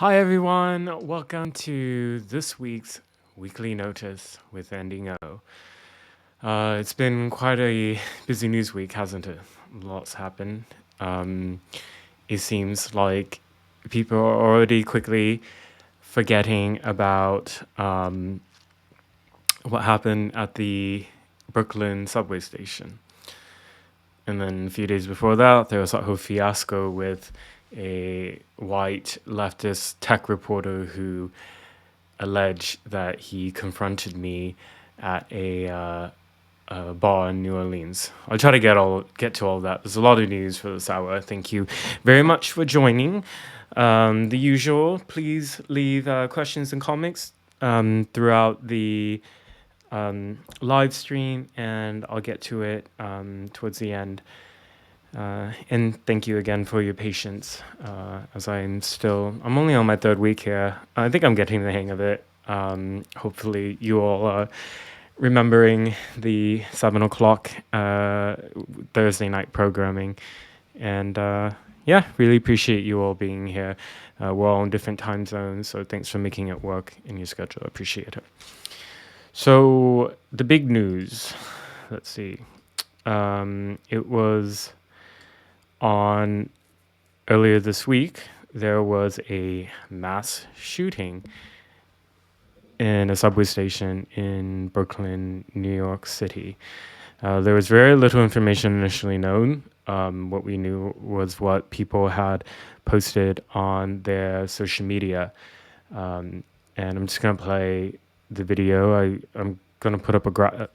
Hi everyone, welcome to this week's Weekly Notice with Ending O. It's been quite a busy news week, hasn't it? Lots happened. It seems like people are already quickly forgetting about what happened at the Brooklyn subway station. And then a few days before that, there was that whole fiasco with a white leftist tech reporter who alleged that he confronted me at a bar in New Orleans. I'll try to get to all that. There's a lot of news for this hour. Thank you very much for joining. The usual, please leave questions and comments throughout the live stream, and I'll get to it towards the end. And thank you again for your patience, as I'm only on my third week here. I think I'm getting the hang of it. Hopefully you all are remembering the 7 o'clock Thursday night programming. And yeah, really appreciate you all being here. We're all in different time zones, so thanks for making it work in your schedule. I appreciate it. So the big news, let's see. It was on earlier this week, there was a mass shooting in a subway station in Brooklyn, New York City. There was very little information initially known. What we knew was what people had posted on their social media. And I'm just going to play the video. I'm going to put up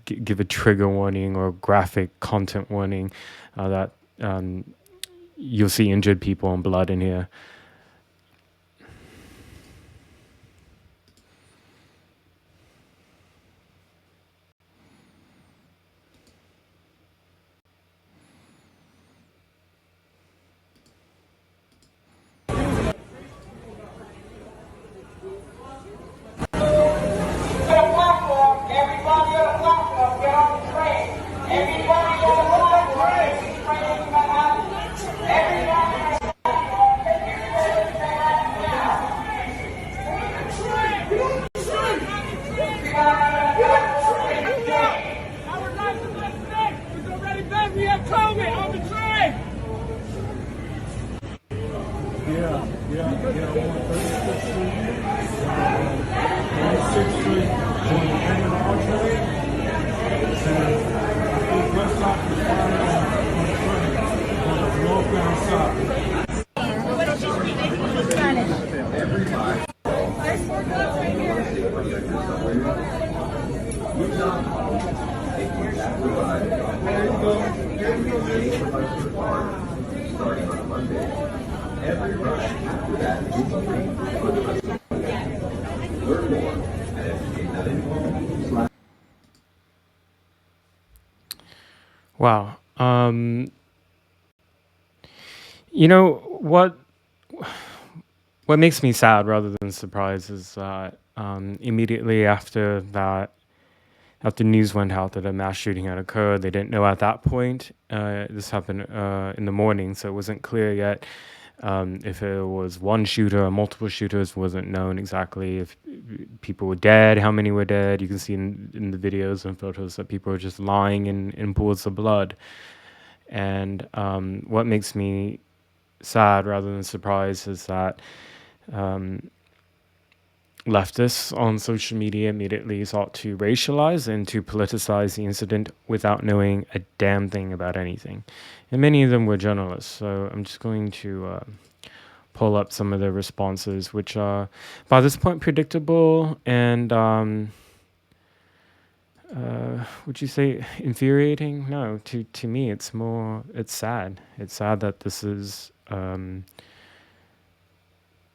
give a trigger warning or graphic content warning that you'll see injured people and blood in here. Wow. You know what makes me sad rather than surprised is that immediately after news went out that a mass shooting had occurred, they didn't know at that point. This happened in the morning, so it wasn't clear yet if it was one shooter or multiple shooters. Wasn't known exactly if people were dead, how many were dead. You can see in the videos and photos that people were just lying in pools of blood. And what makes me sad rather than surprised is that leftists on social media immediately sought to racialize and to politicize the incident without knowing a damn thing about anything. And many of them were journalists. So I'm just going to pull up some of their responses, which are by this point predictable and would you say infuriating? No, to me it's sad. It's sad that this is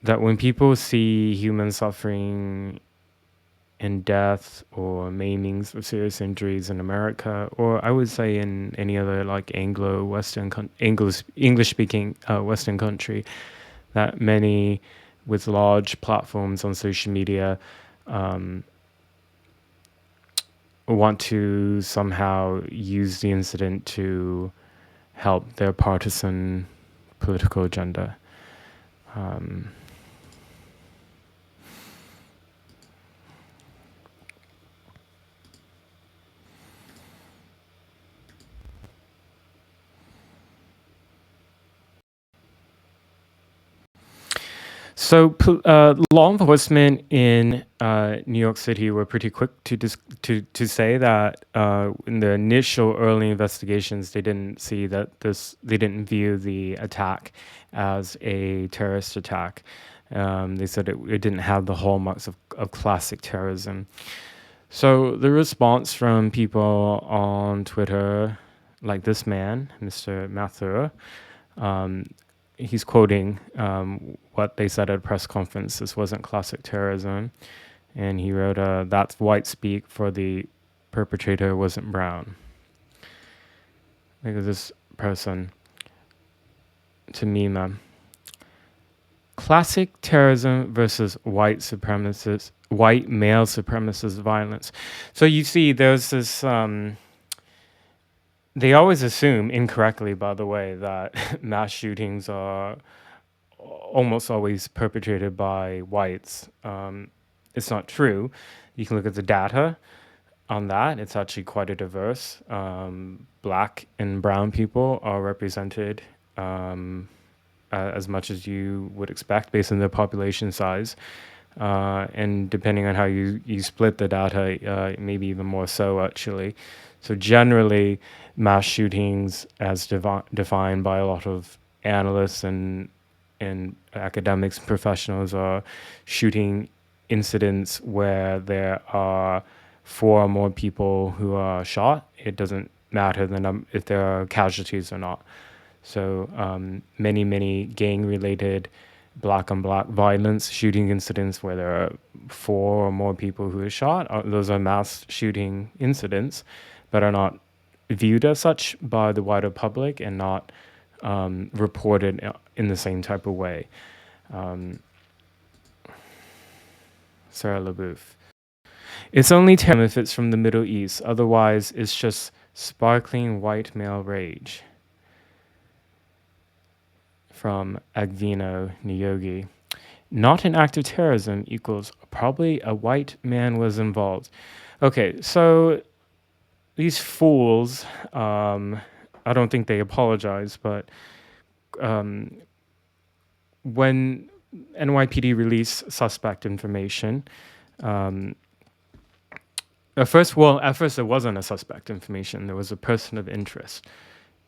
that when people see human suffering and death or maimings or serious injuries in America, or I would say in any other like English-speaking Western country, that many with large platforms on social media want to somehow use the incident to help their partisan political agenda. So law enforcement in New York City were pretty quick to say that in the initial early investigations, they didn't see that they didn't view the attack as a terrorist attack. They said it didn't have the hallmarks of classic terrorism. So the response from people on Twitter, like this man, Mr. Mathur, um, he's quoting what they said at a press conference. This wasn't classic terrorism. And he wrote, that's white speak for the perpetrator wasn't brown. Look at this person, Tamima. Classic terrorism versus white male supremacist violence. So you see, there's this, they always assume, incorrectly by the way, that mass shootings are almost always perpetrated by whites. It's not true. You can look at the data on that. It's actually quite a diverse. Black and brown people are represented as much as you would expect based on their population size. And depending on how you split the data, maybe even more so actually. So generally, mass shootings as defined by a lot of analysts and academics and professionals are shooting incidents where there are 4 or more people who are shot. It doesn't matter if there are casualties or not. So many gang-related black on black violence shooting incidents where there are 4 or more people who are shot. Those are mass shooting incidents, but are not viewed as such by the wider public and not reported in the same type of way. Sarah LaBouffe. It's only terrorism if it's from the Middle East. Otherwise, it's just sparkling white male rage. From Agvino Niyogi. Not an act of terrorism equals probably a white man was involved. Okay, so these fools, I don't think they apologize, but when NYPD released suspect information, at first there wasn't a suspect information. There was a person of interest,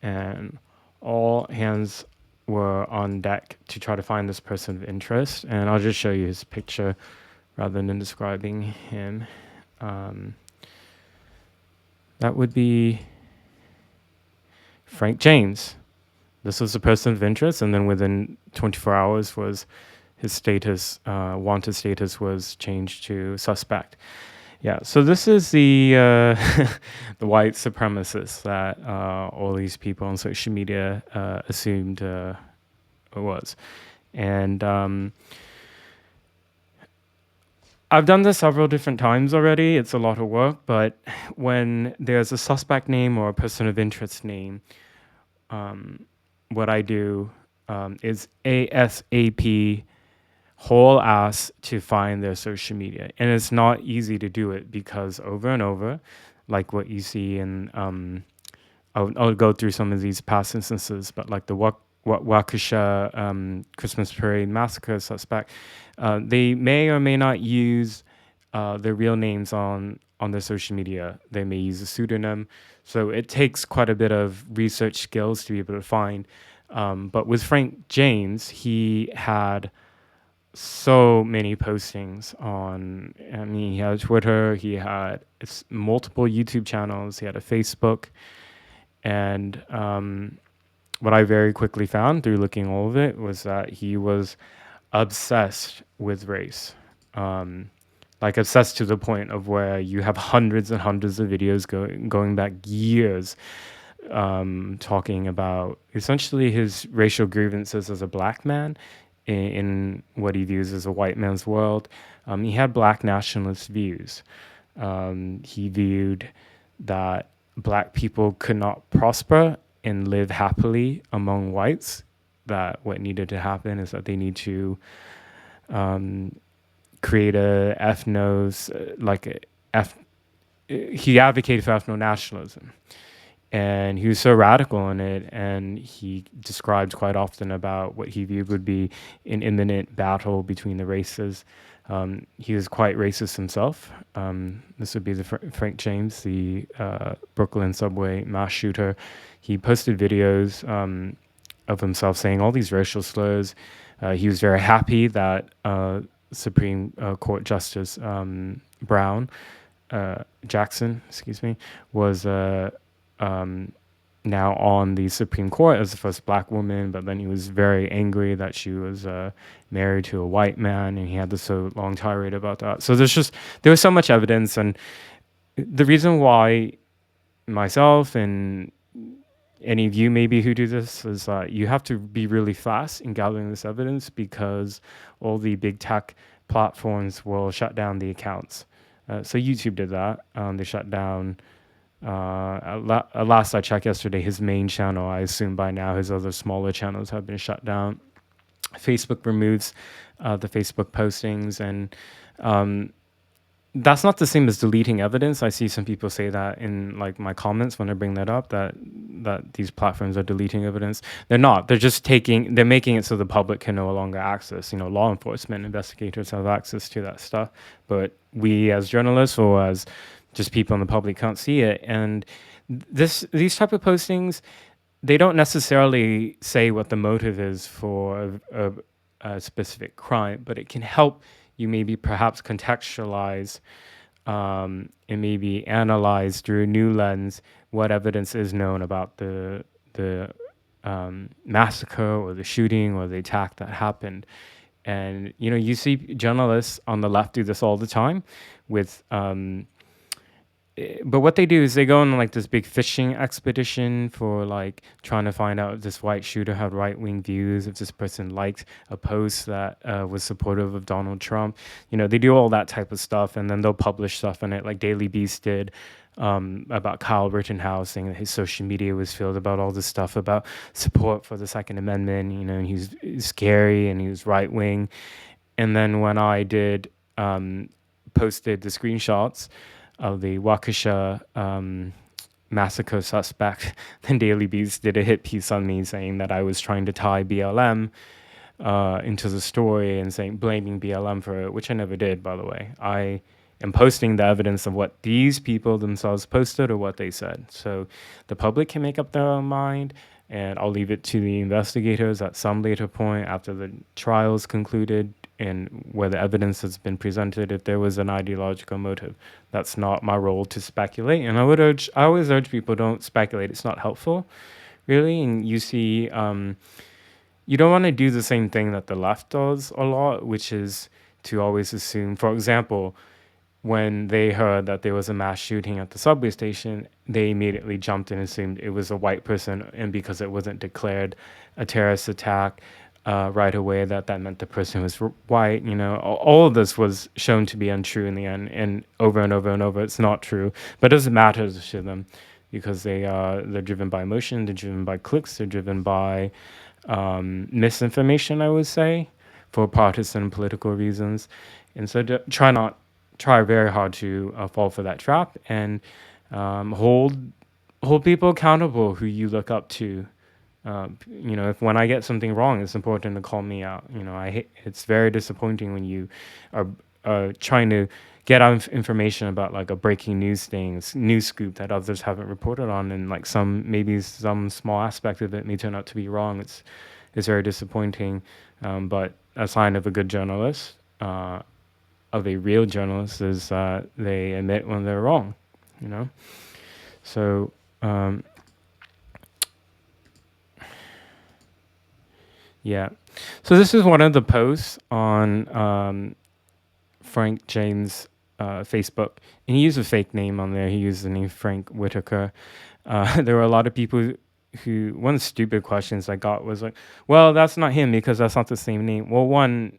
and all hands were on deck to try to find this person of interest. And I'll just show you his picture rather than describing him. That would be Frank James. This was a person of interest, and then within 24 hours was his status, wanted status was changed to suspect. Yeah, so this is the the white supremacists that all these people on social media assumed it was. And I've done this several different times already. It's a lot of work, but when there's a suspect name or a person of interest name, what I do is ASAP whole ass to find their social media. And it's not easy to do it because over and over, like what you see in, I'll go through some of these past instances, but like the Waukesha Christmas Parade massacre suspect, they may or may not use their real names on their social media. They may use a pseudonym. So it takes quite a bit of research skills to be able to find. But with Frank James, he had so many postings on, I mean, he had Twitter, he had multiple YouTube channels, he had a Facebook. And what I very quickly found through looking all of it was that he was obsessed with race. Like obsessed to the point of where you have hundreds and hundreds of videos going back years talking about essentially his racial grievances as a black man in what he views as a white man's world. He had black nationalist views. He viewed that black people could not prosper and live happily among whites, that what needed to happen is that they need to create a he advocated for ethno-nationalism. And he was so radical in it, and he described quite often about what he viewed would be an imminent battle between the races. He was quite racist himself. This would be the Frank James, the Brooklyn subway mass shooter. He posted videos of himself saying all these racial slurs. He was very happy that Supreme Court Justice Brown Jackson, excuse me, was now on the Supreme Court as the first black woman, but then he was very angry that she was married to a white man, and he had this so long tirade about that. So there was so much evidence, and the reason why myself and any of you maybe who do this is that you have to be really fast in gathering this evidence, because all the big tech platforms will shut down the accounts. So YouTube did that. They shut down. Last I checked yesterday, his main channel. I assume by now his other smaller channels have been shut down. Facebook removes the Facebook postings, and that's not the same as deleting evidence. I see some people say that in like my comments when I bring that up, that these platforms are deleting evidence. They're not. They're making it so the public can no longer access. Law enforcement investigators have access to that stuff, but we as journalists or as just people in the public can't see it. And these type of postings, they don't necessarily say what the motive is for a specific crime, but it can help you maybe perhaps contextualize and maybe analyze through a new lens what evidence is known about the massacre or the shooting or the attack that happened. And you see journalists on the left do this all the time with but what they do is they go on like this big fishing expedition for like trying to find out if this white shooter had right-wing views, if this person liked a post that was supportive of Donald Trump. They do all that type of stuff, and then they'll publish stuff on it, like Daily Beast did about Kyle Rittenhouse, saying that his social media was filled about all this stuff about support for the Second Amendment, and he's scary and he was right-wing. And then when I did posted the screenshots of the Waukesha massacre suspect, then Daily Beast did a hit piece on me saying that I was trying to tie BLM into the story and blaming BLM for it, which I never did, by the way. I am posting the evidence of what these people themselves posted or what they said. So the public can make up their own mind, and I'll leave it to the investigators at some later point after the trial's concluded and where the evidence has been presented if there was an ideological motive. That's not my role to speculate. And I always urge people, don't speculate. It's not helpful, really. And you see, you don't want to do the same thing that the left does a lot, which is to always assume, for example, when they heard that there was a mass shooting at the subway station, they immediately jumped and assumed it was a white person, and because it wasn't declared a terrorist attack right away, that meant the person was white. All of this was shown to be untrue in the end, and over and over and over, it's not true. But it doesn't matter to them, because they're driven by emotion, they're driven by clicks, they're driven by misinformation, I would say, for partisan and political reasons. And so try very hard to fall for that trap, and hold people accountable who you look up to. If when I get something wrong, it's important to call me out. It's very disappointing when you are trying to get out information about like a breaking news news scoop that others haven't reported on, and like maybe some small aspect of it may turn out to be wrong. It's very disappointing, but a sign of a good journalist, of a real journalist, is they admit when they're wrong. So. Yeah. So this is one of the posts on Frank James' Facebook. And he used a fake name on there. He used the name Frank Whitaker. There were a lot of people who, one of the stupid questions I got was like, well, that's not him because that's not the same name. Well, one,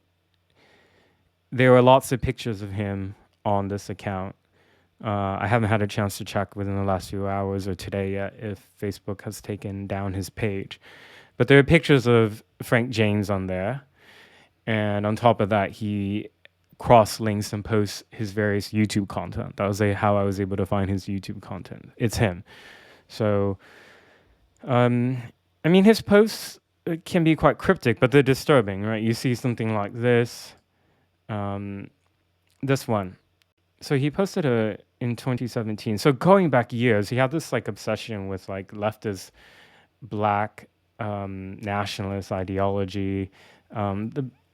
there were lots of pictures of him on this account. I haven't had a chance to check within the last few hours or today yet if Facebook has taken down his page. But there are pictures of Frank James on there. And on top of that, he cross-links and posts his various YouTube content. That was how I was able to find his YouTube content. It's him. So, I mean, his posts can be quite cryptic, but they're disturbing, right? You see something like this, um, this one. So he posted in 2017. So going back years, he had this like obsession with like leftist black nationalist ideology.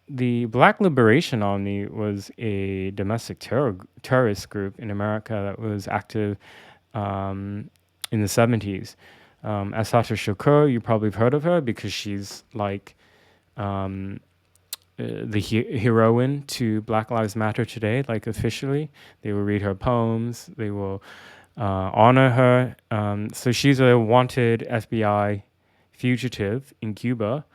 The Black Liberation Army was a domestic terrorist group in America that was active in the 70s. As Sasha Shakur, you probably have heard of her because she's like um, the heroine to Black Lives Matter today, like officially. They will read her poems, they will honor her. So she's a wanted FBI fugitive in Cuba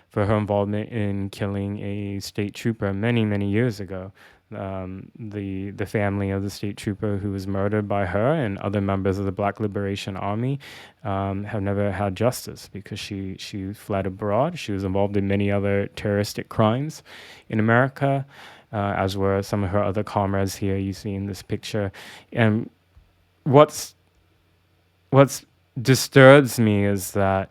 for her involvement in killing a state trooper many, many years ago. The family of the state trooper who was murdered by her and other members of the Black Liberation Army have never had justice because she fled abroad. She was involved in many other terroristic crimes in America, as were some of her other comrades here you see in this picture. And what's disturbs me is that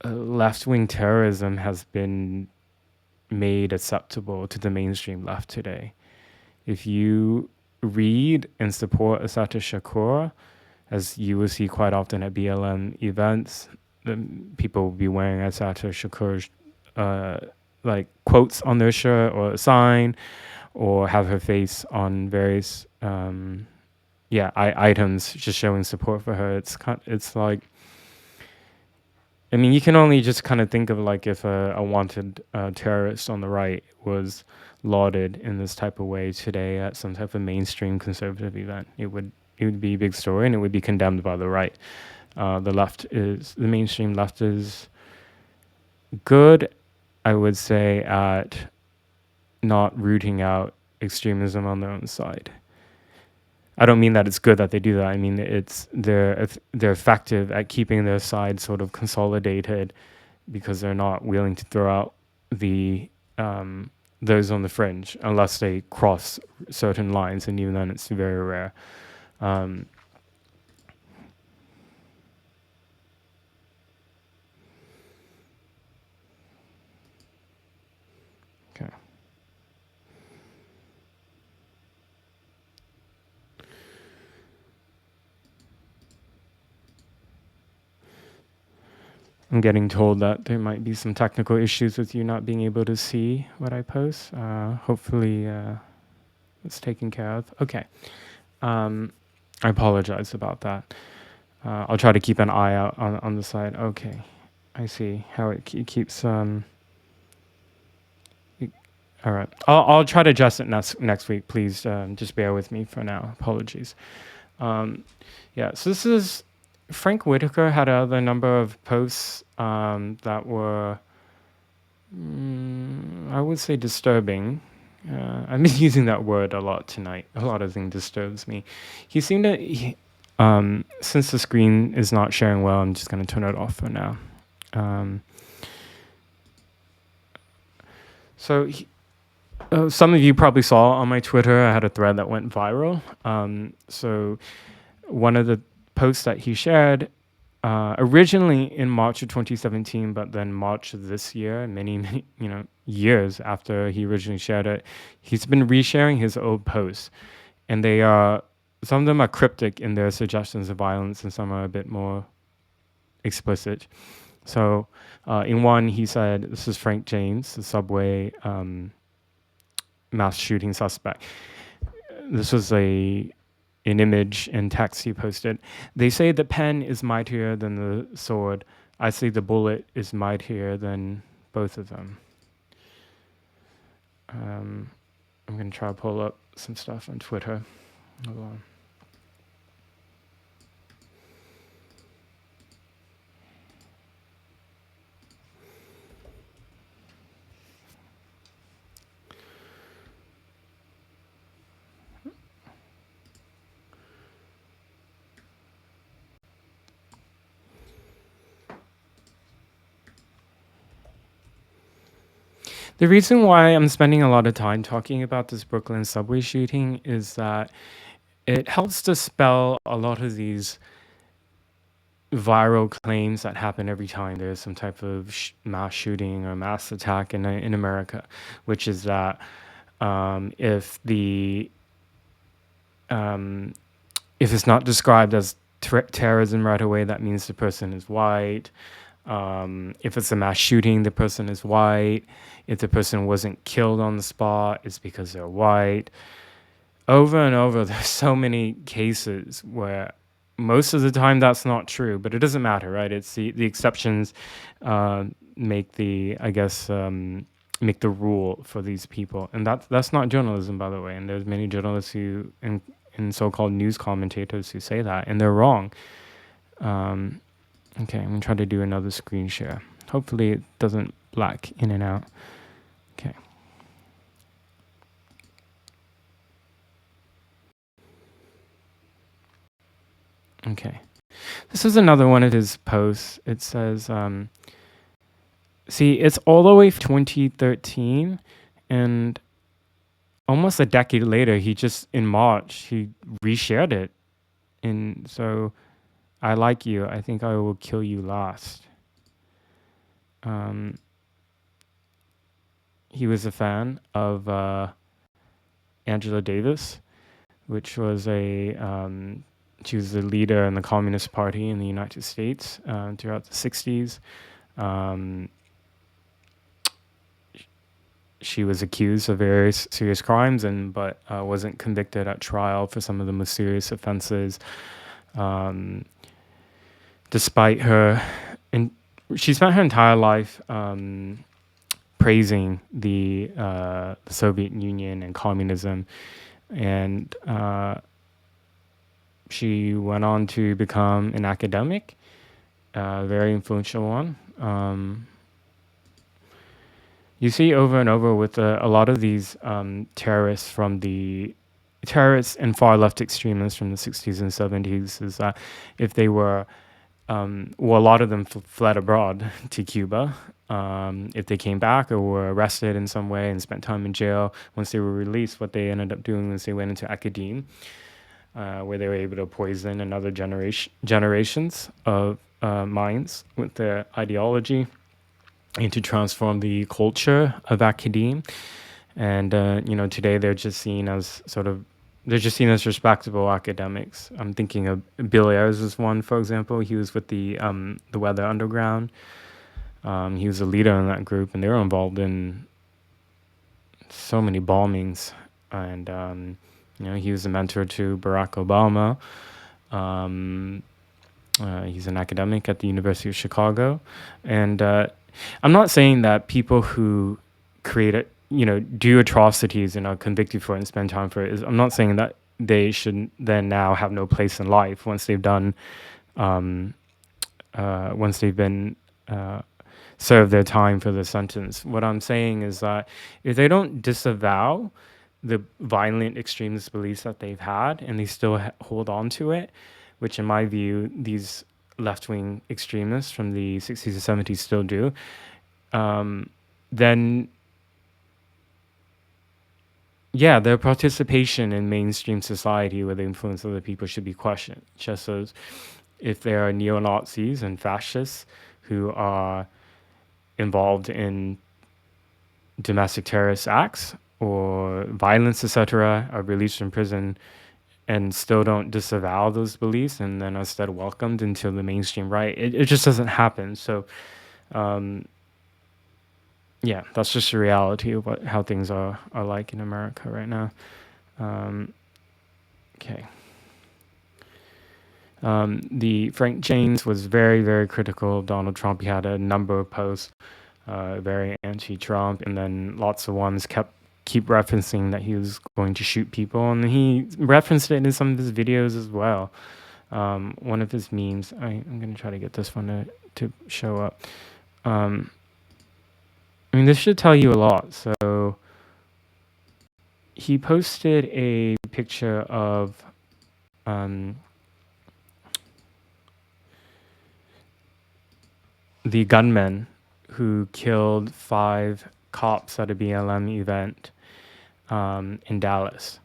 left wing terrorism has been made acceptable to the mainstream left today. If you read and support Sasha Shakur, as you will see quite often at BLM events, people will be wearing a Sasha Shakur like quotes on their shirt or a sign, or have her face on various items just showing support for her. It's like, I mean, you can only just kind of think of like if a wanted terrorist on the right was lauded in this type of way today at some type of mainstream conservative event. It would be a big story and it would be condemned by the right. The mainstream left is good, I would say, at not rooting out extremism on their own side. I don't mean that it's good that they do that. I mean they're effective at keeping their side sort of consolidated because they're not willing to throw out the those on the fringe unless they cross certain lines, and even then it's very rare. Um, okay. I'm getting told that there might be some technical issues with you not being able to see what I post. Hopefully, it's taken care of. Okay. I apologize about that. I'll try to keep an eye out on the side. Okay. I see how it keeps. All right. I'll try to adjust it next week. Please just bear with me for now. Apologies. Yeah. So this is Frank Whitaker had a number of posts that were, I would say, disturbing. I've been using that word a lot tonight. A lot of things disturbs me. He seemed to, since the screen is not sharing well, I'm just going to turn it off for now. Some of you probably saw on my Twitter, I had a thread that went viral. So one of the posts that he shared originally in March of 2017, but then March of this year, many years after he originally shared it, he's been resharing his old posts, and they are, some of them are cryptic in their suggestions of violence, and some are a bit more explicit. So in one, he said, this is Frank James, the subway mass shooting suspect. This was an image and text he posted. They say the pen is mightier than the sword. I say the bullet is mightier than both of them. I'm going to try to pull up some stuff on Twitter. Hold on. The reason why I'm spending a lot of time talking about this Brooklyn subway shooting is that it helps dispel a lot of these viral claims that happen every time there's some type of mass shooting or mass attack in America, which is that if the if it's not described as terrorism right away, that means the person is white. If it's a mass shooting, the person is white. If the person wasn't killed on the spot, it's because they're white. Over and over, there's so many cases where most of the time that's not true, but it doesn't matter, right? It's the exceptions make the, I guess, make the rule for these people. And that's not journalism, by the way. And there's many journalists who, and so-called news commentators who say that, and they're wrong. Okay, I'm gonna try to do another screen share. Hopefully it doesn't black in and out. Okay. Okay. This is another one of his posts. It says, see, it's all the way from 2013, and almost a decade later, he just, in March, he reshared it. And so, I like you. I think I will kill you last. He was a fan of Angela Davis, which was she was the leader in the Communist Party in the United States throughout the 60s. She was accused of various serious crimes, but wasn't convicted at trial for some of the most serious offenses. Despite her, and she spent her entire life praising the Soviet Union and communism, and she went on to become an academic, a very influential one. You see over and over with a lot of these terrorists and far left extremists from the 60s and 70s is that if they were, a lot of them fled abroad to Cuba. If they came back or were arrested in some way and spent time in jail, once they were released, what they ended up doing was they went into academia, where they were able to poison another generations of minds with their ideology and to transform the culture of academia. And, today they're just seen as respectable academics. I'm thinking of Bill Ayers is one, for example. He was with the Weather Underground. He was a leader in that group, and they were involved in so many bombings. And, he was a mentor to Barack Obama. He's an academic at the University of Chicago. And I'm not saying that people who do atrocities and are convicted for it and spend time for it. I'm not saying that they should then now have no place in life once they've done, once they've been served their time for the sentence. What I'm saying is that if they don't disavow the violent extremist beliefs that they've had and they still hold on to it, which in my view, these left-wing extremists from the 60s and 70s still do, then yeah, their participation in mainstream society where they influence other people should be questioned. Just as if there are neo-Nazis and fascists who are involved in domestic terrorist acts or violence, etc., are released from prison and still don't disavow those beliefs and then are instead welcomed into the mainstream right. It just doesn't happen. So, yeah, that's just the reality of how things are like in America right now. Okay. The Frank James was very, very critical of Donald Trump. He had a number of posts, very anti-Trump, and then lots of ones keep referencing that he was going to shoot people, and he referenced it in some of his videos as well. One of his memes, I'm going to try to get this one to show up. This should tell you a lot. So he posted a picture of the gunman who killed 5 cops at a BLM event in Dallas.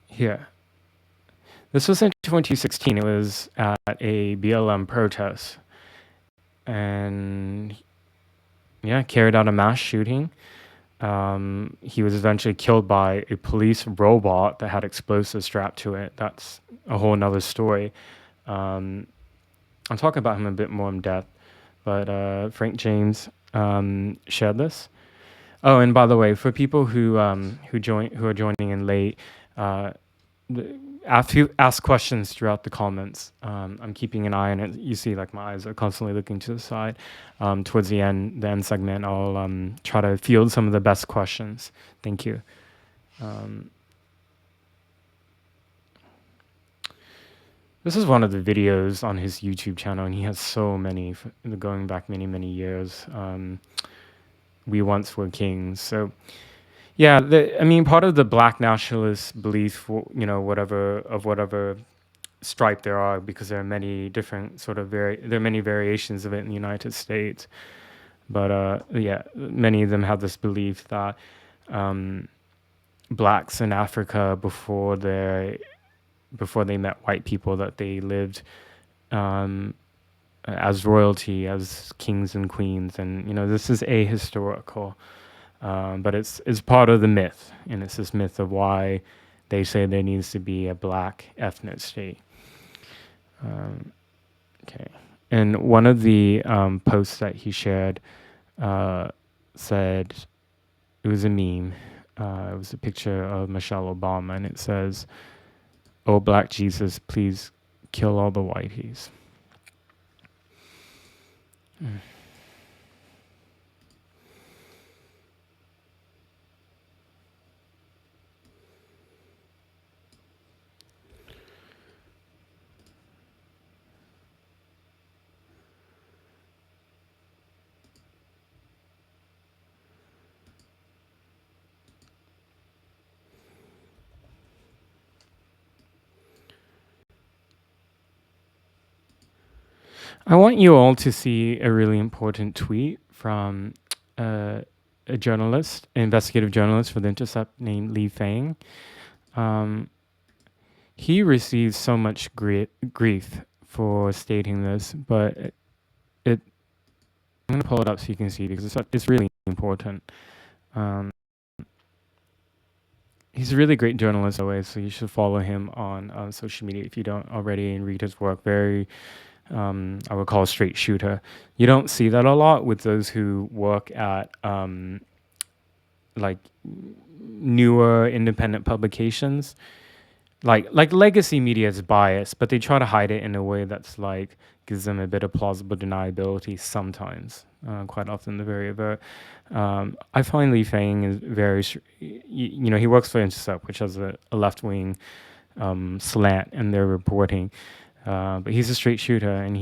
Here, this was in 2016. It was at a BLM protest, and yeah, carried out a mass shooting. He was eventually killed by a police robot that had explosives strapped to it. That's a whole nother story. Um, I'll talk about him a bit more in depth, but Frank James shared this. Oh, and by the way, for people who are joining in late, uh, after you ask questions throughout the comments, I'm keeping an eye on it. You see, like my eyes are constantly looking to the side. Towards the end segment, I'll try to field some of the best questions. Thank you. Um, this is one of the videos on his YouTube channel, and he has so many going back many years. We once were kings. So yeah, I mean, part of the black nationalist belief, whatever stripe there are, because there are many different there are many variations of it in the United States. But yeah, many of them have this belief that um, blacks in Africa before they met white people, that they lived um, as royalty, as kings and queens, and this is ahistorical. But it's part of the myth, and it's this myth of why they say there needs to be a black ethnic state. Okay, and one of the posts that he shared said, it was a meme. It was a picture of Michelle Obama, and it says, "Oh, Black Jesus, please kill all the whiteys." I want you all to see a really important tweet from uh, a journalist, an investigative journalist for The Intercept named Lee Fang. He received so much grief for stating this, but I'm going to pull it up so you can see, because it's really important. He's a really great journalist, always, so you should follow him on social media if you don't already, and read his work. Very, I would call a straight shooter. You don't see that a lot with those who work at like newer independent publications. Like legacy media is biased, but they try to hide it in a way that's like gives them a bit of plausible deniability sometimes. Quite often, they're very avert. I find Lee Fang is very, he works for Intercept, which has a left wing slant in their reporting, but he's a straight shooter, and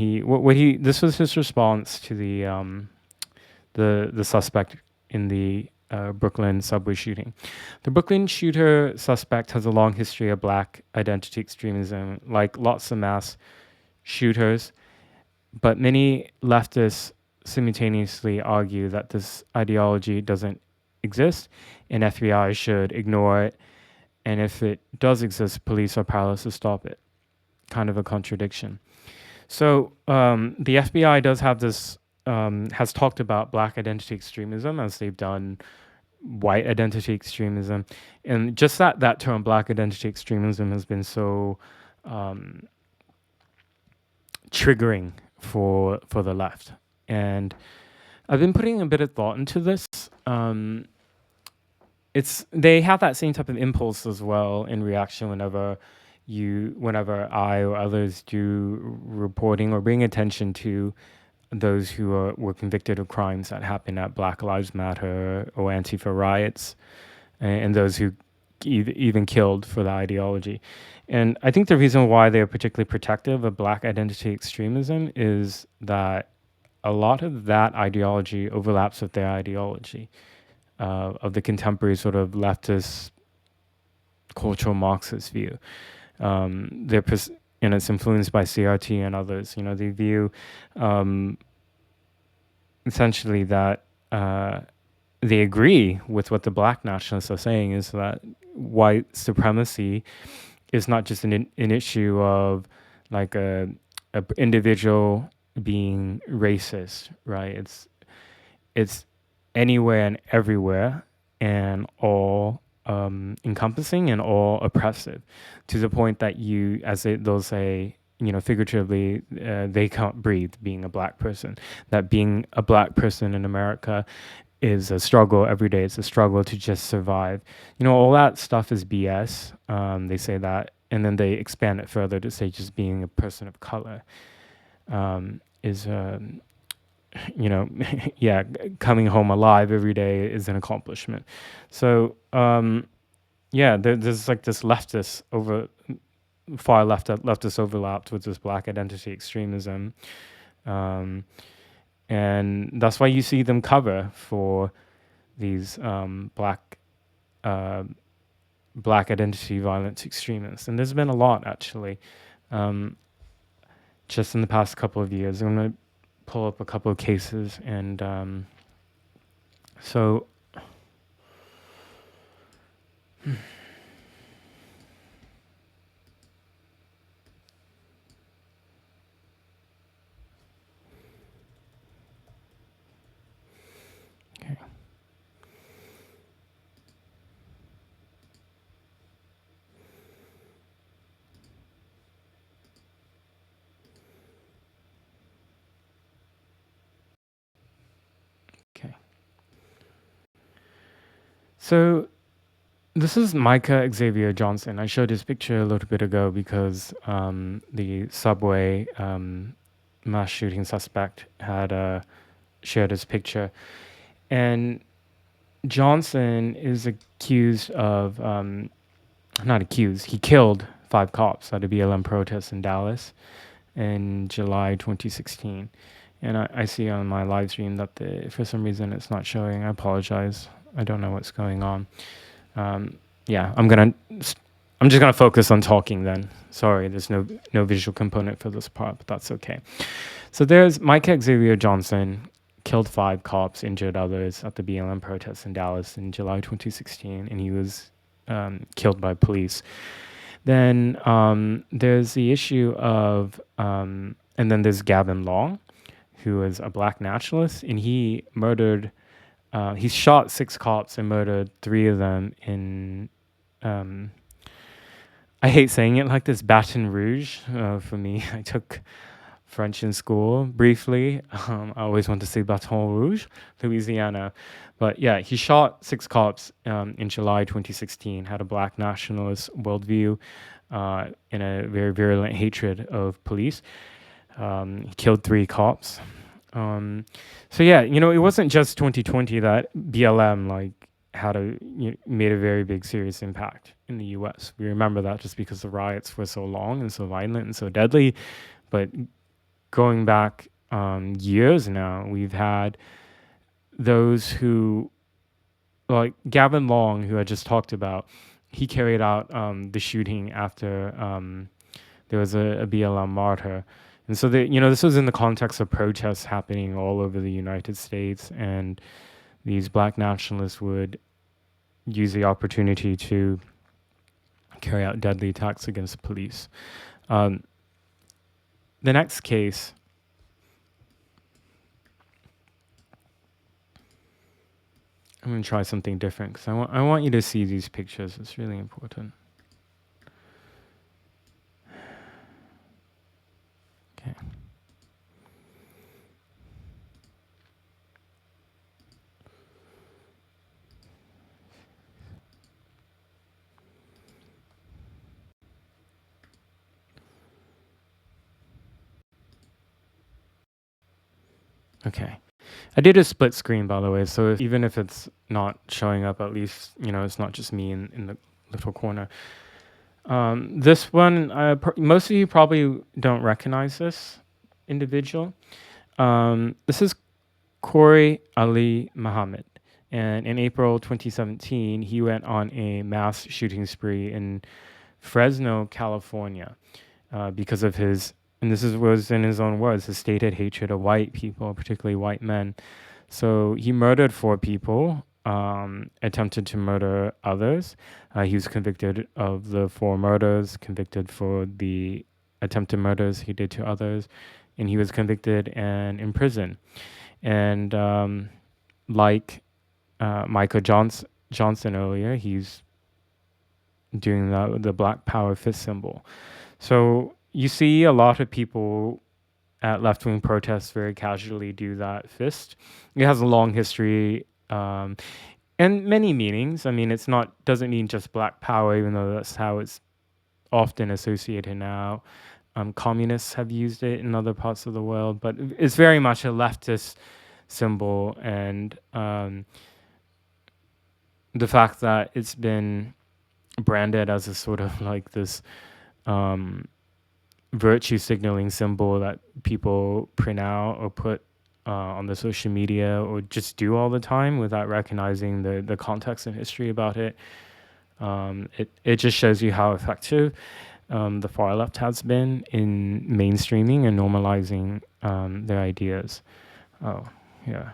this was his response to the suspect in the Brooklyn subway shooting. The Brooklyn shooter suspect has a long history of black identity extremism, like lots of mass shooters, but many leftists simultaneously argue that this ideology doesn't exist and FBI should ignore it, and if it does exist, police are powerless to stop it. Kind of a contradiction. So the FBI does have this, has talked about black identity extremism as they've done white identity extremism, and just that term black identity extremism has been so triggering for the left, and I've been putting a bit of thought into this. They have that same type of impulse as well in reaction whenever I or others do reporting or bring attention to those who were convicted of crimes that happened at Black Lives Matter or Antifa riots, and those who even killed for the ideology. And I think the reason why they're particularly protective of black identity extremism is that a lot of that ideology overlaps with their ideology of the contemporary sort of leftist cultural Marxist view. It's influenced by CRT and others. They view essentially that they agree with what the black nationalists are saying, is that white supremacy is not just an issue of like a individual being racist, right? It's anywhere and everywhere, and all encompassing and all oppressive, to the point that you, as they'll say, figuratively, they can't breathe being a black person. That being a black person in America is a struggle every day. It's a struggle to just survive. All that stuff is BS. They say that, and then they expand it further to say just being a person of color is yeah, coming home alive every day is an accomplishment. So yeah, there's like this leftist over far leftist overlapped with this black identity extremism, and that's why you see them cover for these uh, black identity violence extremists, and there's been a lot actually, just in the past couple of years. I'm gonna pull up a couple of cases, and so. Okay. Okay. So this is Micah Xavier Johnson. I showed his picture a little bit ago because the subway mass shooting suspect had shared his picture. And Johnson is accused of, not accused, he killed 5 cops at a BLM protest in Dallas in July 2016. And I see on my live stream that for some reason it's not showing. I apologize. I don't know what's going on. Yeah, I'm just gonna focus on talking then. Sorry, there's no visual component for this part, but that's okay. So there's Micah Xavier Johnson, killed 5 cops, injured others at the BLM protests in Dallas in July 2016, and he was killed by police. Then there's the issue of, and then there's Gavin Long, who is a black nationalist, and he shot 6 cops and murdered 3 of them in, I hate saying it like this, Baton Rouge. For me, I took French in school briefly. I always want to say Baton Rouge, Louisiana. But yeah, he shot 6 cops in July 2016, had a black nationalist worldview and a very virulent hatred of police. He killed 3 cops. So yeah, it wasn't just 2020 that BLM made a very big serious impact in the U.S. We remember that just because the riots were so long and so violent and so deadly. But going back years now, we've had those who, like Gavin Long, who I just talked about, he carried out the shooting after there was a BLM martyr. And so, this was in the context of protests happening all over the United States, and these black nationalists would use the opportunity to carry out deadly attacks against police. The next case, I'm going to try something different because I want you to see these pictures. It's really important. Okay. Okay. I did a split screen, by the way, so even if it's not showing up, at least, it's not just me in the little corner. This one, most of you probably don't recognize this individual. This is Cory Ali Muhammad. And in April 2017, he went on a mass shooting spree in Fresno, California, because of his, and was in his own words, his stated hatred of white people, particularly white men. So he murdered 4 people, attempted to murder others. He was convicted of the 4 murders, convicted for the attempted murders he did to others, and he was convicted and imprisoned. And like Michael Johnson earlier, he's doing the Black Power fist symbol. So you see a lot of people at left-wing protests very casually do that fist. It has a long history and many meanings. I mean, it's not doesn't mean just Black Power, even though that's how it's often associated now. Communists have used it in other parts of the world, but it's very much a leftist symbol, and the fact that it's been branded as a sort of like this virtue signaling symbol that people print out or put on the social media or just do all the time without recognizing the context and history about it. It just shows you how effective the far left has been in mainstreaming and normalizing their ideas. Oh, yeah.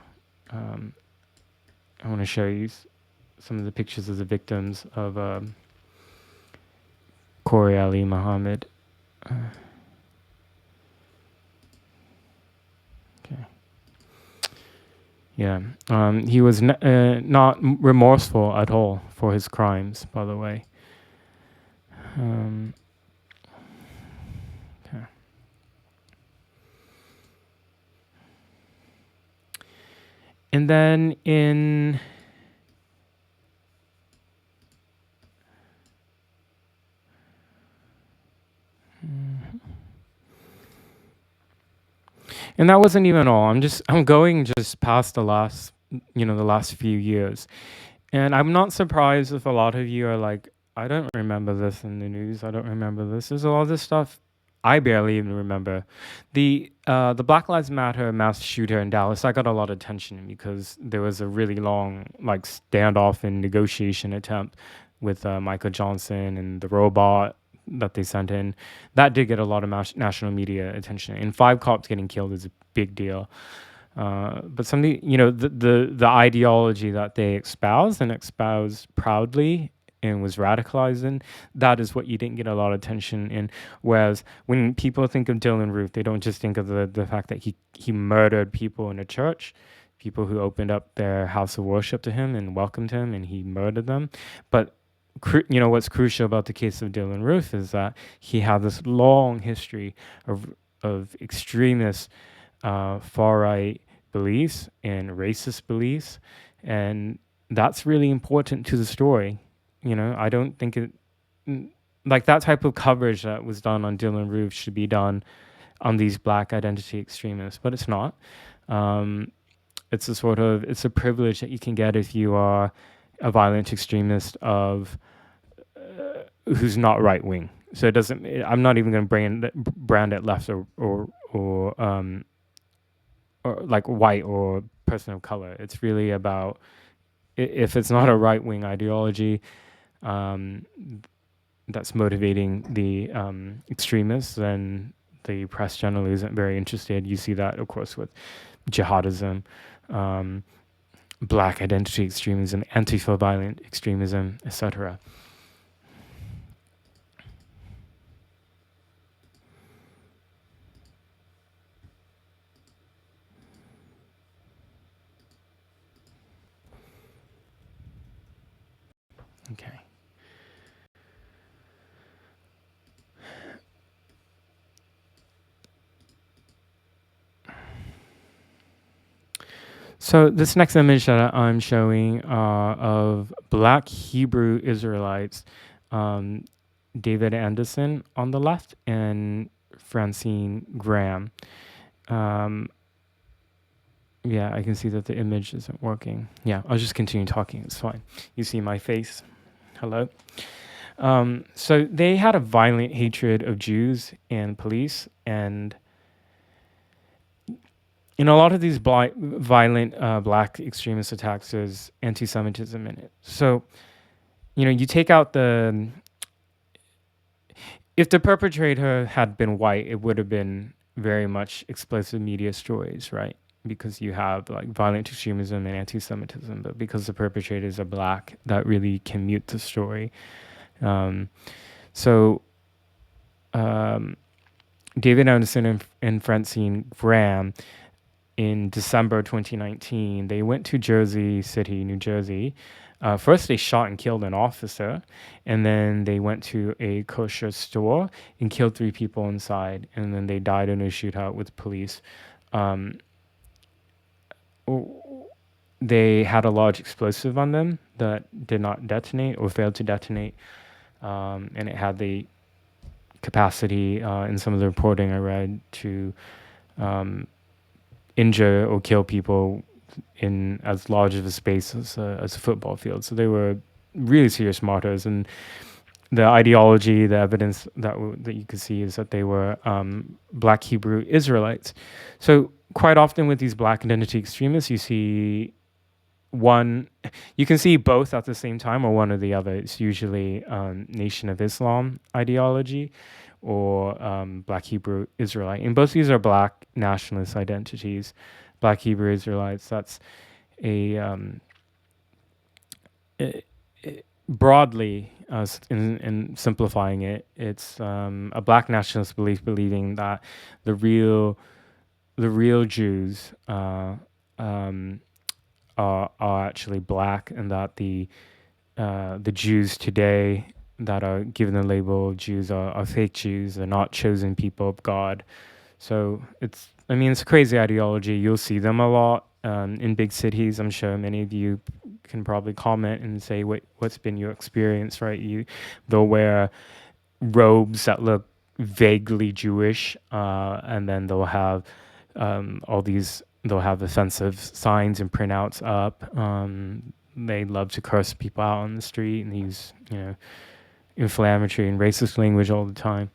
I want to show you some of the pictures of the victims of Cory Ali Muhammad. Okay. Yeah. He was not remorseful at all for his crimes, by the way. Okay. And then in and that wasn't even all. I'm going just past the last few years. And I'm not surprised if a lot of you are like, I don't remember this in the news. I don't remember this. There's a lot of this stuff I barely even remember. The Black Lives Matter mass shooter in Dallas, I got a lot of attention because there was a really long like standoff and negotiation attempt with Michael Johnson and the robot that they sent in. That did get a lot of national media attention. And 5 cops getting killed is a big deal. But something, the ideology that they espoused and espoused proudly and was radicalized in, that is what you didn't get a lot of attention in. Whereas when people think of Dylan Roof, they don't just think of the fact that he murdered people in a church, people who opened up their house of worship to him and welcomed him, and he murdered them. But what's crucial about the case of Dylan Roof is that he had this long history of extremist far right beliefs and racist beliefs, and that's really important to the story. I don't think it like that type of coverage that was done on Dylan Roof should be done on these Black identity extremists, but it's not. It's a privilege that you can get if you are a violent extremist who's not right wing. So it doesn't. I'm not even going to brand it left or like white or person of color. It's really about if it's not a right wing ideology that's motivating the extremists, then the press generally isn't very interested. You see that, of course, with jihadism, Black identity extremism, Antifa violent extremism, etc. Okay. So this next image that I'm showing of Black Hebrew Israelites, David Anderson on the left and Francine Graham. Yeah, I can see that the image isn't working. Yeah, I'll just continue talking. It's fine. You see my face. Hello. So they had a violent hatred of Jews and police, and in a lot of these violent Black extremist attacks, there's anti-Semitism in it. So, you take out if the perpetrator had been white, it would have been very much explosive media stories, right? because you have like violent extremism and anti-Semitism, but because the perpetrators are black, that really can mute the story. So David Anderson and Francine Graham, in December 2019, they went to Jersey City, New Jersey. First, they shot and killed an officer, and then they went to a kosher store and killed 3 people inside, and then they died in a shootout with police. They had a large explosive on them that did not detonate or failed to detonate, and it had the capacity, in some of the reporting I read, to injure or kill people in as large of a space as a football field. So they were really serious martyrs, and the ideology, the evidence that you could see is that they were Black Hebrew Israelites. So quite often with these Black identity extremists, you can see both at the same time or one or the other. It's usually Nation of Islam ideology or Black Hebrew Israelite. And both these are Black nationalist identities. Black Hebrew Israelites, that's broadly, in simplifying it, it's a Black nationalist belief believing that the real Jews are actually black, and that the Jews today that are given the label Jews are fake Jews. They're not chosen people of God. So it's a crazy ideology. You'll see them a lot in big cities. I'm sure many of you can probably comment and say, what's been your experience, right? They'll wear robes that look vaguely Jewish, and then they'll have they'll have offensive signs and printouts up. They love to curse people out on the street and use, inflammatory and racist language all the time.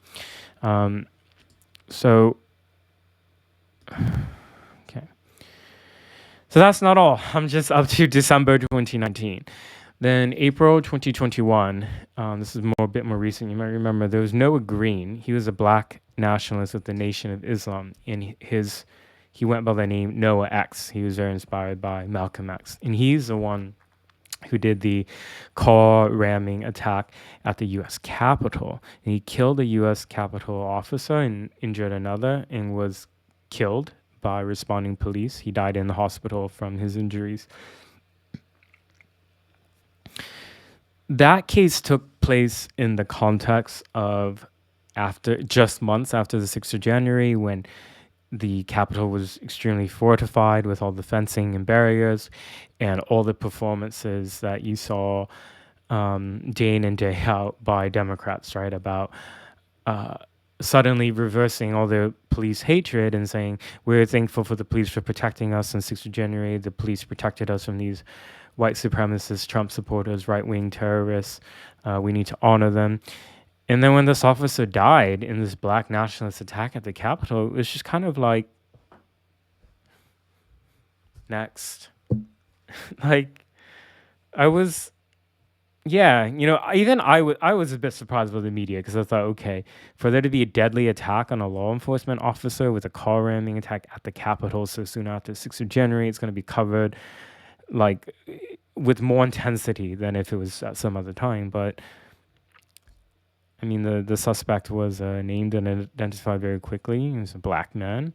So that's not all. I'm just up to December 2019. Then April 2021, this is a bit more recent. You might remember there was Noah Green. He was a Black nationalist with the Nation of Islam, and he went by the name Noah X. He was very inspired by Malcolm X, and he's the one who did the car ramming attack at the U.S. Capitol. And he killed a U.S. Capitol officer and injured another, and was killed by responding police. He died in the hospital from his injuries. That case took place in the context of just months after the 6th of January, when the Capitol was extremely fortified with all the fencing and barriers and all the performances that you saw day in and day out by Democrats, right? About suddenly reversing all the police hatred and saying, we're thankful for the police for protecting us on 6th of January. The police protected us from these white supremacists, Trump supporters, right-wing terrorists. We need to honor them. And then when this officer died in this Black nationalist attack at the Capitol, it was just kind of like, next. I was a bit surprised by the media, because I thought, okay, for there to be a deadly attack on a law enforcement officer with a car ramming attack at the Capitol so soon after 6th of January, it's going to be covered with more intensity than if it was at some other time. But the suspect was named and identified very quickly. He was a Black man,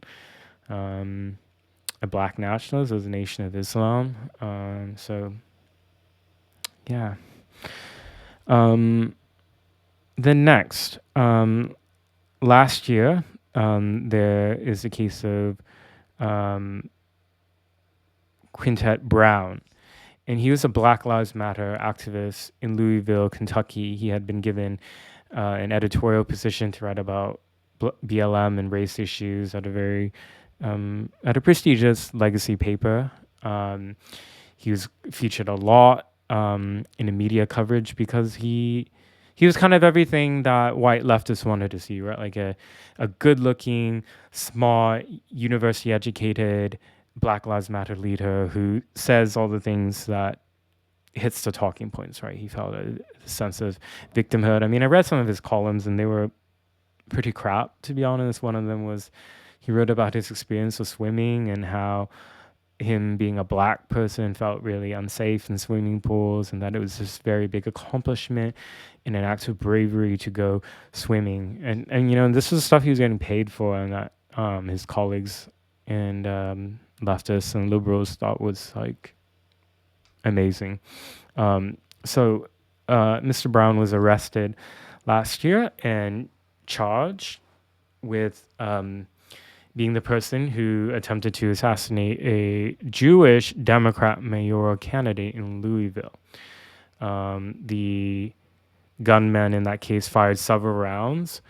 a Black nationalist of the Nation of Islam. Yeah. Then next, last year, there is a case of Quintet Brown, and he was a Black Lives Matter activist in Louisville, Kentucky. He had been given an editorial position to write about BLM and race issues at a prestigious legacy paper. He was featured a lot in the media coverage because he was kind of everything that white leftists wanted to see, right? Like a good-looking, smart, university-educated Black Lives Matter leader who says all the things that hits the talking points, right? He felt a sense of victimhood. I read some of his columns and they were pretty crap, to be honest. One of them was He wrote about his experience of swimming and how him being a black person felt really unsafe in swimming pools, and that it was this very big accomplishment and an act of bravery to go swimming. And this was stuff he was getting paid for, and that his colleagues and leftists and liberals thought was like amazing. So Mr. Brown was arrested last year and charged with being the person who attempted to assassinate a Jewish Democrat mayoral candidate in Louisville. The gunman in that case fired several rounds.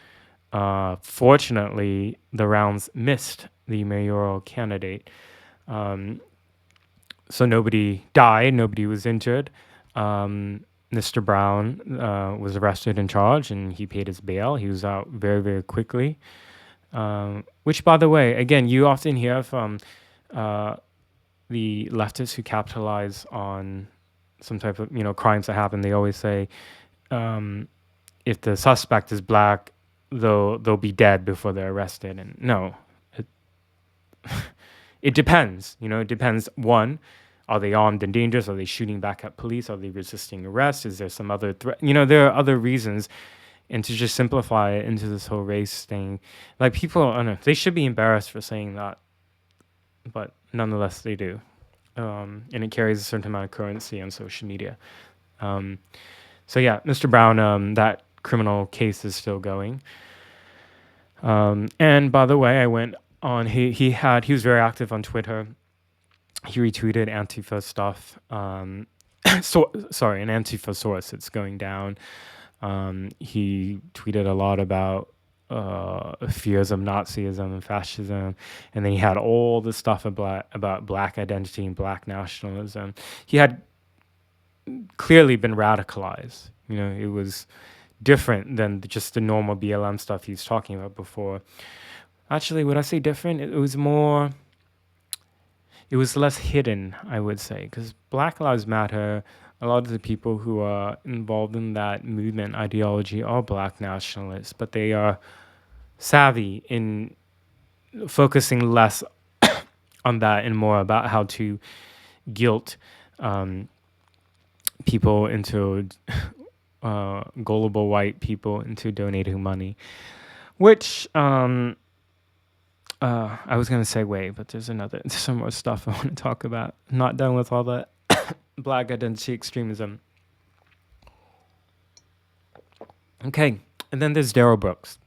Fortunately, the rounds missed the mayoral candidate. So nobody died, nobody was injured. Mr. Brown was arrested and charged, and he paid his bail. He was out very, very quickly. Which, by the way, again, you often hear from the leftists who capitalize on some type of crimes that happen. They always say, if the suspect is black, they'll be dead before they're arrested. And no, it depends. It depends. One, are they armed and dangerous? Are they shooting back at police? Are they resisting arrest? Is there some other threat? There are other reasons. And to just simplify it into this whole race thing, like people, I don't know, they should be embarrassed for saying that, but nonetheless they do. And it carries a certain amount of currency on social media. So yeah, Mr. Brown, that criminal case is still going. And by the way, I went on, he was very active on Twitter. He retweeted Antifa stuff. An Antifa source, it's going down. He tweeted a lot about fears of Nazism and fascism, and then he had all the stuff about black identity and black nationalism. He had clearly been radicalized. It was different than just the normal BLM stuff he was talking about before. Actually, would I say different? It was less hidden, I would say, because Black Lives Matter, a lot of the people who are involved in that movement ideology are black nationalists, but they are savvy in focusing less on that and more about how to guilt people into gullible white people into donating money, which I was going to segue, but there's some more stuff I want to talk about. I'm not done with all the black identity extremism. Okay, and then there's Darrell Brooks,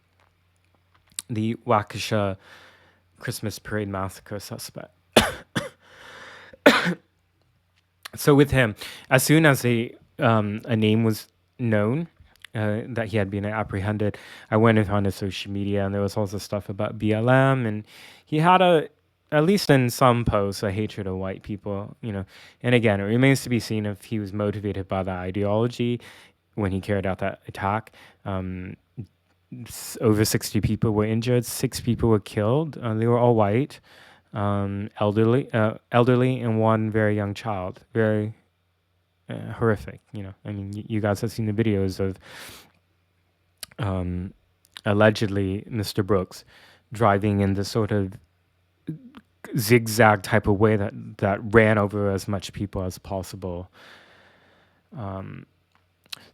the Waukesha Christmas parade massacre suspect. So with him, as soon as a name was known that he had been apprehended, I went and found his social media, and there was also stuff about BLM, and he had at least in some posts, a hatred of white people, And again, it remains to be seen if he was motivated by that ideology when he carried out that attack. Over 60 people were injured, 6 people were killed. They were all white, elderly, and one very young child. Very horrific, you guys have seen the videos of allegedly Mr. Brooks driving in this sort of zigzag type of way that ran over as much people as possible.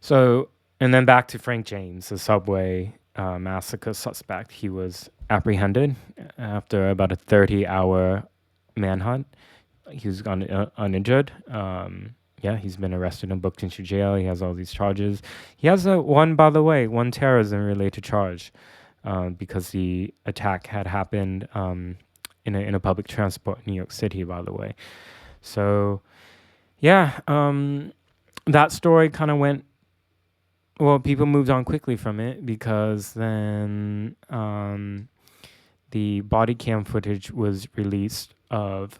So, and then back to Frank James, the subway massacre suspect. He was apprehended after about a 30-hour manhunt. He was uninjured. He's been arrested and booked into jail. He has all these charges. He has one terrorism-related charge because the attack had happened in a public transport in New York City, by the way. So, that story kind of went. Well, people moved on quickly from it because then the body cam footage was released of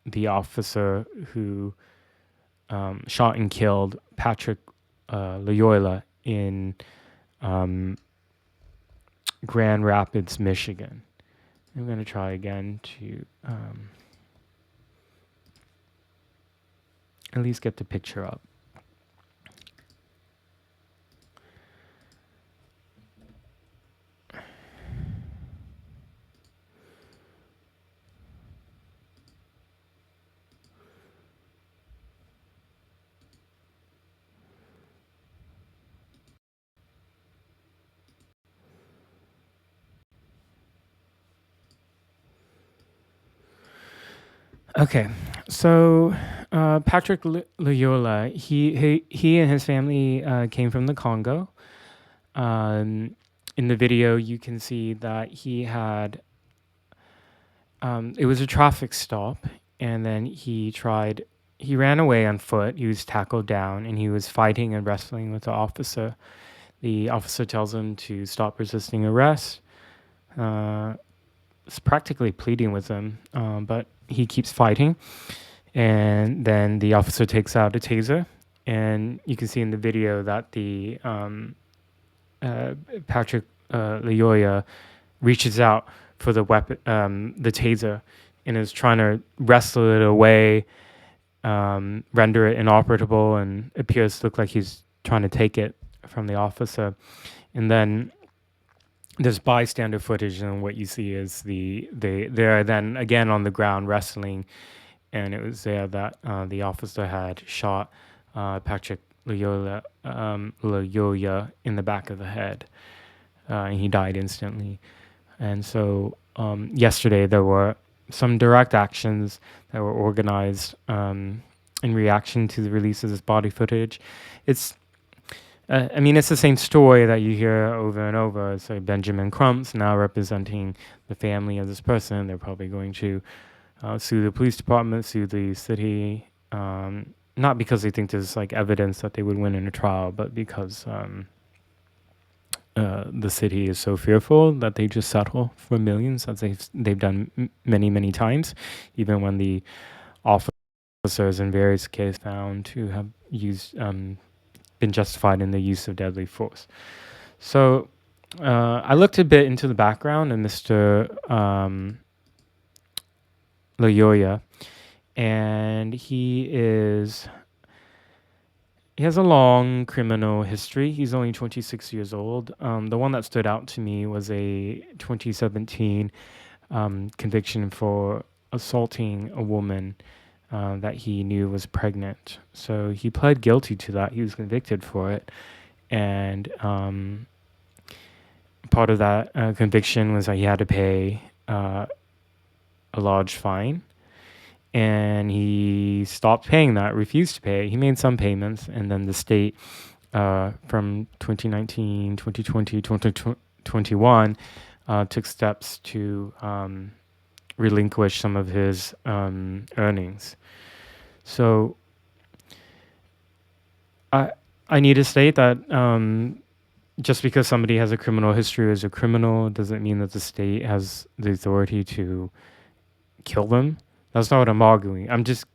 the officer who shot and killed Patrick Loyola in Grand Rapids, Michigan. I'm going to try again to at least get the picture up. Okay, so Patrick Loyola, he and his family came from the Congo. In the video, you can see that he had it was a traffic stop, and then he ran away on foot. He was tackled down, and he was fighting and wrestling with the officer. The officer tells him to stop resisting arrest. It's practically pleading with him, but he keeps fighting. And then the officer takes out a taser, and you can see in the video that the Patrick Leoya reaches out for the weapon, the taser, and is trying to wrestle it away, render it inoperable, and appears to look like he's trying to take it from the officer. And then there's bystander footage, and what you see is they're then again on the ground wrestling, and it was there that the officer had shot Patrick Loyola in the back of the head, and he died instantly. And so yesterday there were some direct actions that were organized in reaction to the release of this body footage. It's it's the same story that you hear over and over. So Benjamin Crump's now representing the family of this person. They're probably going to sue the police department, sue the city, not because they think there's like evidence that they would win in a trial, but because the city is so fearful that they just settle for millions, as they've done many times, even when the officers in various cases found to have been justified in the use of deadly force. So I looked a bit into the background of Mr. Loyola, and he has a long criminal history. He's only 26 years old. The one that stood out to me was a 2017 conviction for assaulting a woman that he knew was pregnant. So he pled guilty to that. He was convicted for it. And part of that conviction was that he had to pay a large fine. And he stopped paying that, refused to pay. He made some payments, and then the state from 2019, 2020, 2021 took steps to relinquish some of his earnings. So I need to state that just because somebody has a criminal history as a criminal doesn't mean that the state has the authority to kill them. That's not what I'm arguing. I'm just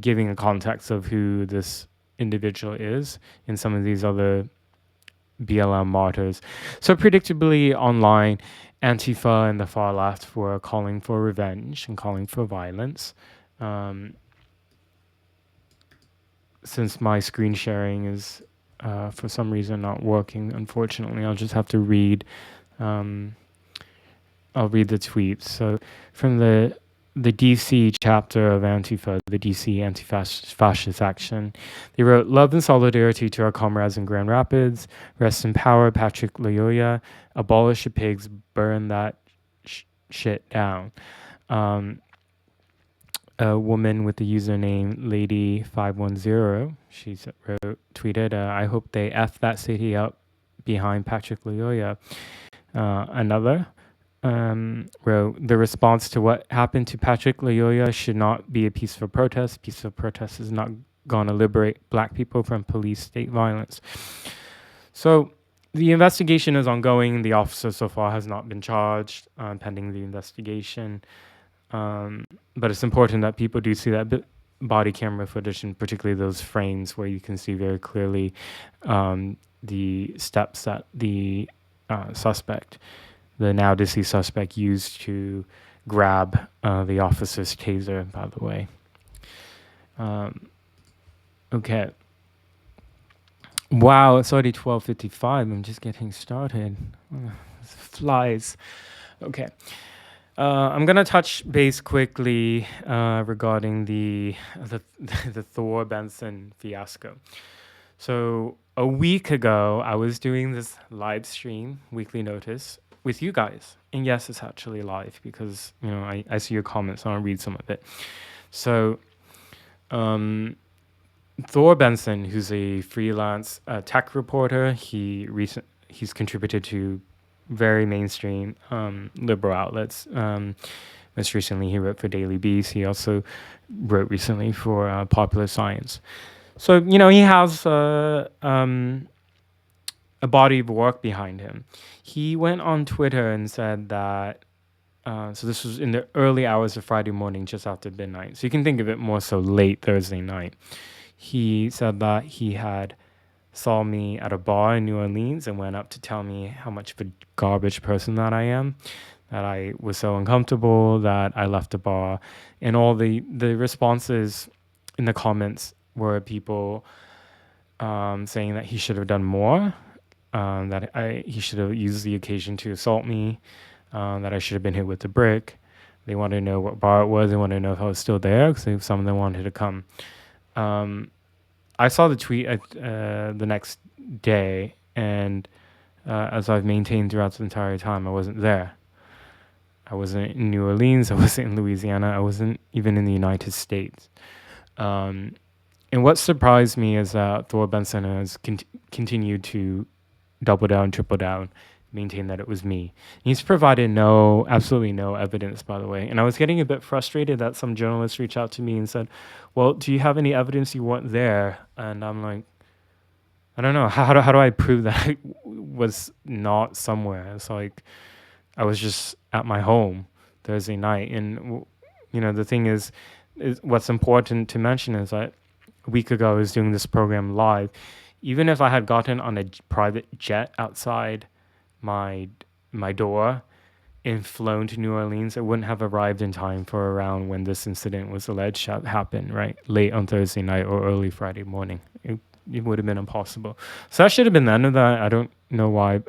giving a context of who this individual is in some of these other BLM martyrs. So predictably online, Antifa and the far left were calling for revenge and calling for violence. Since my screen sharing is for some reason not working, unfortunately, I'll just have to read. I'll read the tweets. So from the DC chapter of Antifa, the DC Anti-Fascist Action, they wrote, "Love and solidarity to our comrades in Grand Rapids. Rest in power, Patrick Loyola. Abolish the pigs. Burn that shit down." A woman with the username Lady510, she tweeted, "I hope they F that city up behind Patrick Loyola." Another wrote, "The response to what happened to Patrick Loyola should not be a peaceful protest. Peaceful protest is not going to liberate Black people from police state violence." So the investigation is ongoing. The officer so far has not been charged pending the investigation. But it's important that people do see that body camera footage, and particularly those frames where you can see very clearly the steps that the suspect, the now deceased suspect, used to grab the officer's taser, by the way. Okay. Wow, it's already 12:55. I'm just getting started. Flies. Okay. I'm gonna touch base quickly regarding the Thor Benson fiasco. So a week ago, I was doing this live stream, Weekly Notice, with you guys, and yes, it's actually live because I see your comments, so I'll read some of it. So Thor Benson, who's a freelance tech reporter, he's contributed to very mainstream liberal outlets. Most recently, he wrote for Daily Beast. He also wrote recently for Popular Science. So he has a body of work behind him. He went on Twitter and said that. So this was in the early hours of Friday morning, just after midnight. So you can think of it more so late Thursday night. He said that he had saw me at a bar in New Orleans and went up to tell me how much of a garbage person that I am, that I was so uncomfortable that I left the bar, and all the responses in the comments were people saying that he should have done more, that he should have used the occasion to assault me, that I should have been hit with a brick. They wanted to know what bar it was. They wanted to know if I was still there because some of them wanted to come. I saw the tweet the next day, and as I've maintained throughout the entire time, I wasn't there. I wasn't in New Orleans. I wasn't in Louisiana. I wasn't even in the United States. And what surprised me is that Thor Benson has continued to double down, triple down, maintain that it was me. He's provided absolutely no evidence, by the way. And I was getting a bit frustrated that some journalists reached out to me and said, well, do you have any evidence you weren't there? And I'm like, I don't know. How do I prove that I was not somewhere? It's like I was just at my home Thursday night. And, the thing is what's important to mention is that a week ago I was doing this program live. Even if I had gotten on a private jet outside my door and flown to New Orleans, I wouldn't have arrived in time for around when this incident was alleged to happen, right? Late on Thursday night or early Friday morning. It would have been impossible. So that should have been the end of that. I don't know why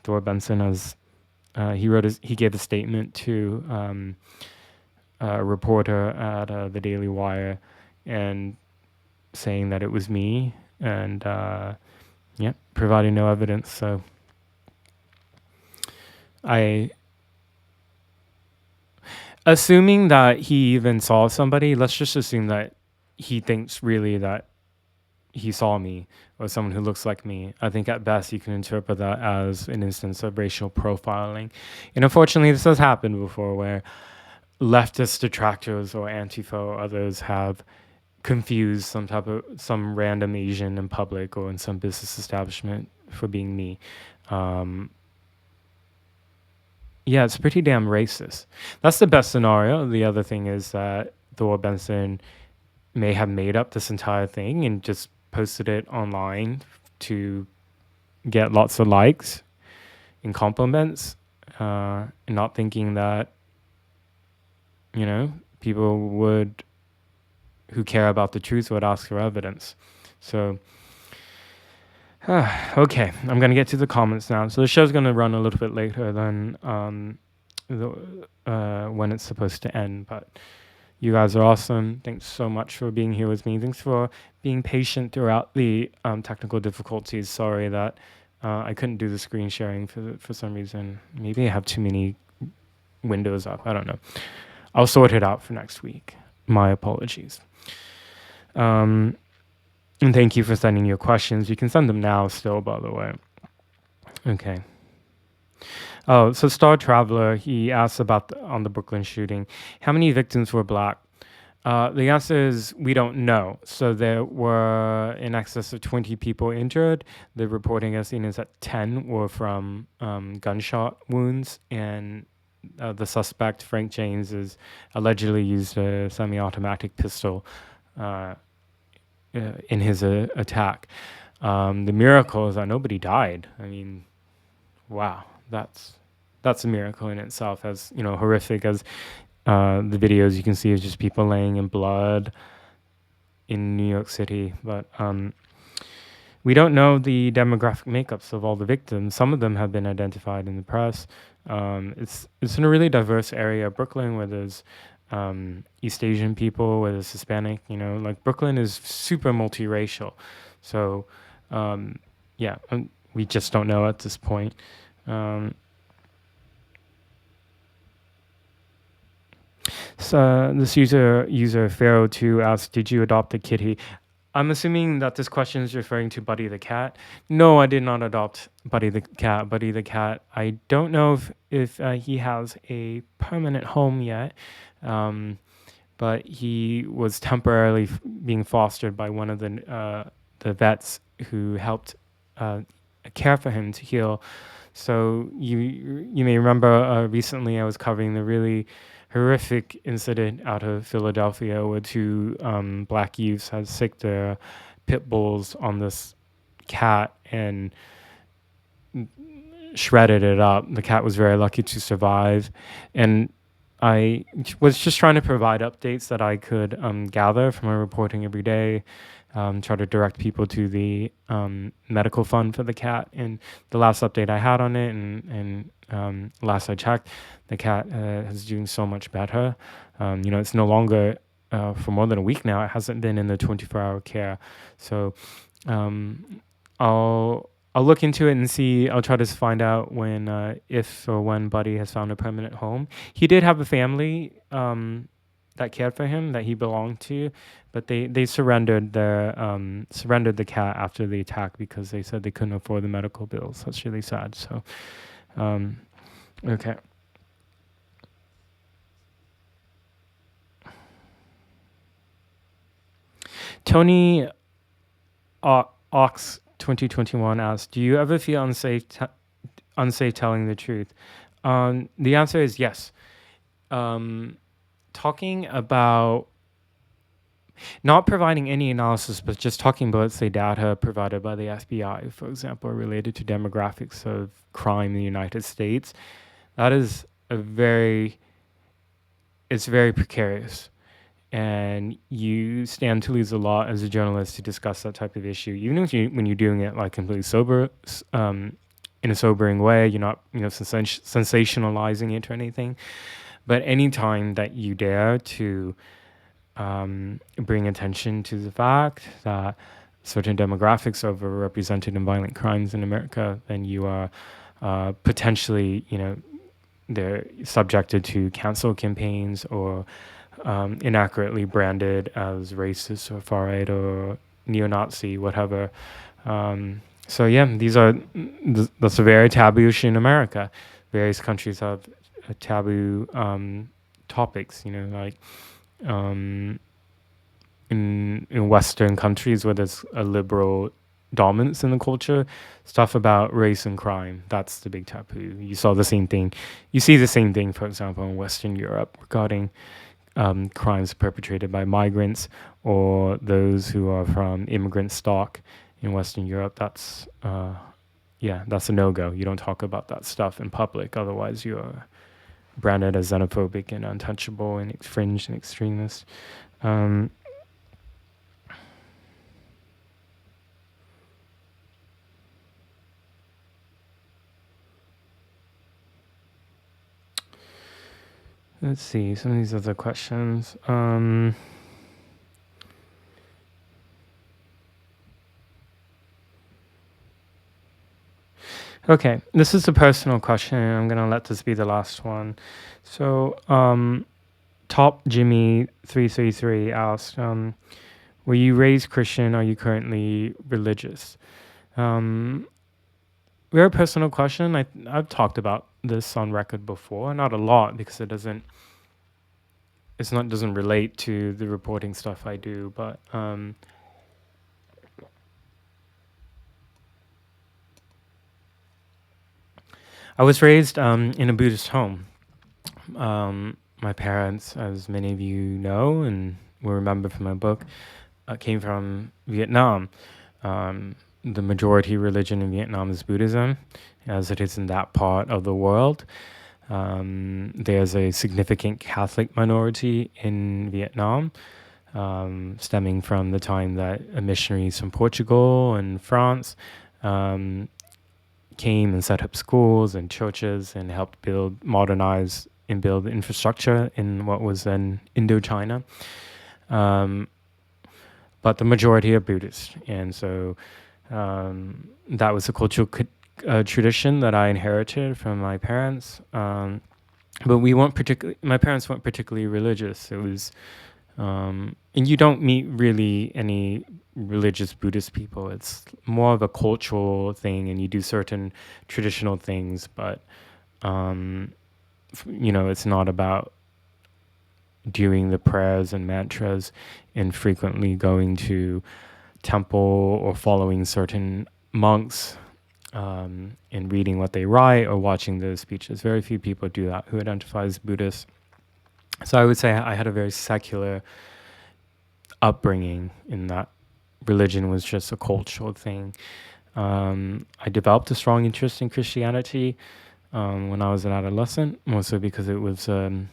Thor Benson has he gave a statement to a reporter at the Daily Wire and saying that it was me and providing no evidence. So assuming that he even saw somebody, let's just assume that he thinks really that he saw me or someone who looks like me. I think at best you can interpret that as an instance of racial profiling. And unfortunately, this has happened before where leftist detractors or Antifa or others have confused some random Asian in public or in some business establishment for being me. It's pretty damn racist. That's the best scenario. The other thing is that Thor Benson may have made up this entire thing and just posted it online to get lots of likes and compliments, and not thinking that, people who care about the truth would ask for evidence. So, okay, I'm going to get to the comments now. So the show's going to run a little bit later than when it's supposed to end, but you guys are awesome. Thanks so much for being here with me. Thanks for being patient throughout the technical difficulties. Sorry that I couldn't do the screen sharing for some reason. Maybe I have too many windows up. I don't know. I'll sort it out for next week. My apologies. And thank you for sending your questions. You can send them now still, by the way. Okay. Oh, so Star Traveler, he asks about on the Brooklyn shooting, how many victims were black? The answer is we don't know. So there were in excess of 20 people injured. The reporting I've seen is that 10 were from gunshot wounds, and the suspect, Frank James, is allegedly used a semi-automatic pistol in his attack. The miracle is that nobody died. I mean, wow, that's a miracle in itself. As horrific as the videos you can see is just people laying in blood in New York City, but we don't know the demographic makeups of all the victims. Some of them have been identified in the press. It's in a really diverse area of Brooklyn where there's East Asian people, where there's Hispanic. Like Brooklyn is super multiracial. So we just don't know at this point. So this user Pharaoh2 asks, "Did you adopt a kitty?" I'm assuming that this question is referring to Buddy the cat. No, I did not adopt Buddy the cat. Buddy the cat, I don't know if he has a permanent home yet, um, but he was temporarily being fostered by one of the vets who helped uh, care for him to heal. So you may remember recently I was covering the really horrific incident out of Philadelphia where two black youths had sicked their pit bulls on this cat and shredded it up. The cat was very lucky to survive, and I was just trying to provide updates that I could gather from my reporting every day. Try to direct people to the medical fund for the cat. And the last update I had on it, and last I checked, the cat is doing so much better. It's no longer for more than a week now. It hasn't been in the 24-hour care. So I'll look into it and see. I'll try to find out if or when Buddy has found a permanent home. He did have a family that cared for him that he belonged to, but they surrendered the cat after the attack because they said they couldn't afford the medical bills. That's really sad. So, okay. Tony Ox 2021 asks, "Do you ever feel unsafe telling the truth?" The answer is yes. Talking about not providing any analysis, but just talking about, say, data provided by the FBI, for example, related to demographics of crime in the United States, that is it's very precarious. And you stand to lose a lot as a journalist to discuss that type of issue, even when you're doing it like completely sober, in a sobering way. You're not, sensationalizing it or anything. But anytime that you dare to bring attention to the fact that certain demographics are overrepresented in violent crimes in America, then you are potentially, they're subjected to cancel campaigns or inaccurately branded as racist or far right or neo-Nazi, whatever. So yeah, that's a very taboo issue in America. Various countries have taboo topics, like in Western countries where there's a liberal dominance in the culture, stuff about race and crime, that's the big taboo. You see the same thing, for example, in Western Europe regarding crimes perpetrated by migrants or those who are from immigrant stock in Western Europe. That's a no-go. You don't talk about that stuff in public, otherwise you're branded as xenophobic and untouchable and fringe and extremist. Let's see some of these other questions. Okay, this is a personal question, and I'm gonna let this be the last one. So, Top Jimmy 333 asked, "Were you raised Christian? Are you currently religious?" Very personal question. I've talked about this on record before, not a lot because it doesn't relate to the reporting stuff I do, but I was raised in a Buddhist home. My parents, as many of you know and will remember from my book, came from Vietnam. The majority religion in Vietnam is Buddhism, as it is in that part of the world. There's a significant Catholic minority in Vietnam, stemming from the time that missionaries from Portugal and France came and set up schools and churches and helped modernize and build infrastructure in what was then Indochina. But the majority are Buddhist. And so that was a cultural tradition that I inherited from my parents. but we weren't particularly. My parents weren't particularly religious. It was, and you don't meet really any religious Buddhist people. It's more of a cultural thing, and you do certain traditional things, but it's not about doing the prayers and mantras and frequently going to temple or following certain monks and reading what they write or watching the speeches. Very few people do that who identify as Buddhists. So I would say I had a very secular upbringing in that religion was just a cultural thing. I developed a strong interest in Christianity when I was an adolescent, mostly because it was an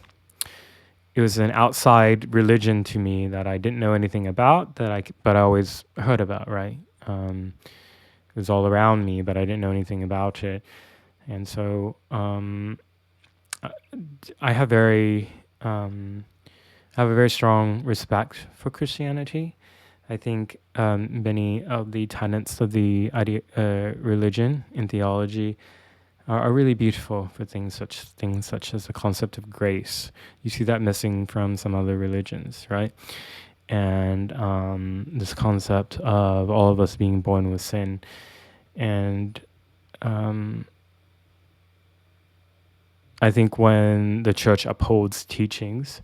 outside religion to me that I didn't know anything about, but I always heard about, right? It was all around me, but I didn't know anything about it. And so I have a very strong respect for Christianity. I think many of the tenets of the religion and theology are really beautiful for things such as the concept of grace. You see that missing from some other religions, right? And this concept of all of us being born with sin. And I think when the church upholds teachings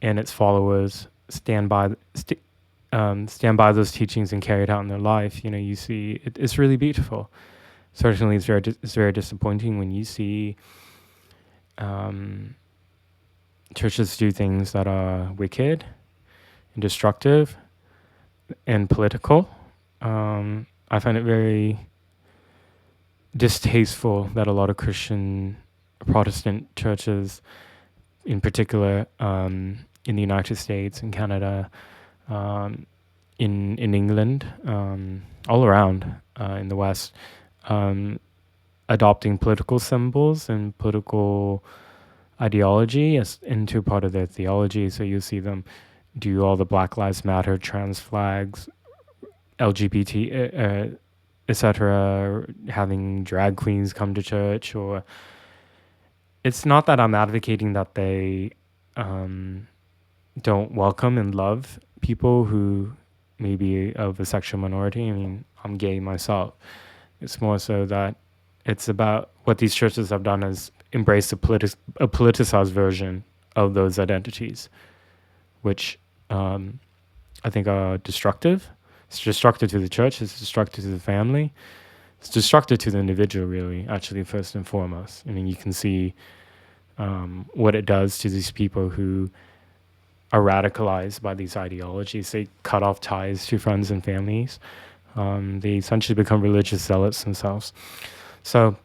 and its followers stand by those teachings and carry it out in their life, you see it's really beautiful. Certainly, it's very disappointing when you see churches do things that are wicked and destructive and political. I find it very distasteful that a lot of Protestant churches, in particular, in the United States and Canada, in England, all around in the West, adopting political symbols and political ideology as into part of their theology. So you see them do all the Black Lives Matter, trans flags, LGBT, etc., having drag queens come to church. Or it's not that I'm advocating that they don't welcome and love people who may be of a sexual minority. I mean, I'm gay myself. It's more so that it's about what these churches have done is embrace a politicized version of those identities, which I think are destructive. It's destructive to the church. It's destructive to the family. It's destructive to the individual, really, actually, first and foremost. I mean, you can see what it does to these people who are radicalized by these ideologies. They cut off ties to friends and families. They essentially become religious zealots themselves. So,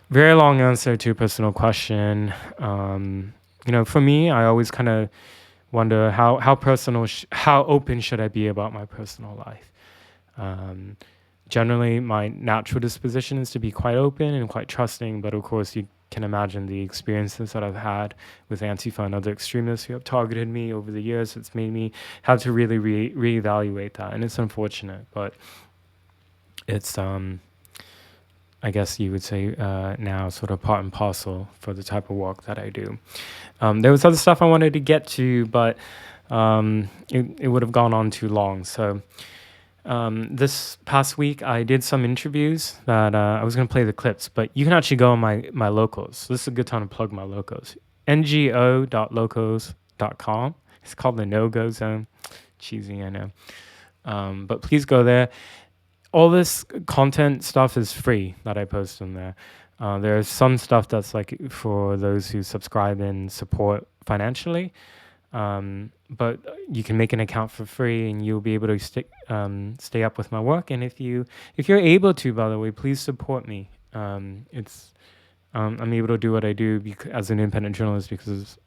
very long answer to a personal question. For me, I always kind of wonder how open should I be about my personal life. Generally, my natural disposition is to be quite open and quite trusting, but of course, you can imagine the experiences that I've had with Antifa and other extremists who have targeted me over the years. It's made me have to really reevaluate that, and it's unfortunate, but it's I guess you would say now sort of part and parcel for the type of work that I do. There was other stuff I wanted to get to, but it would have gone on too long. So this past week, I did some interviews that I was going to play the clips, but you can actually go on my locals. This is a good time to plug my locals. ngo.locals.com. It's called the No-Go Zone. Cheesy, I know. But please go there. All this content stuff is free that I post on there. There's some stuff that's like for those who subscribe and support financially. But you can make an account for free and you'll be able to stay up with my work. And if you're able to, by the way, please support me. I'm able to do what I do as an independent journalist because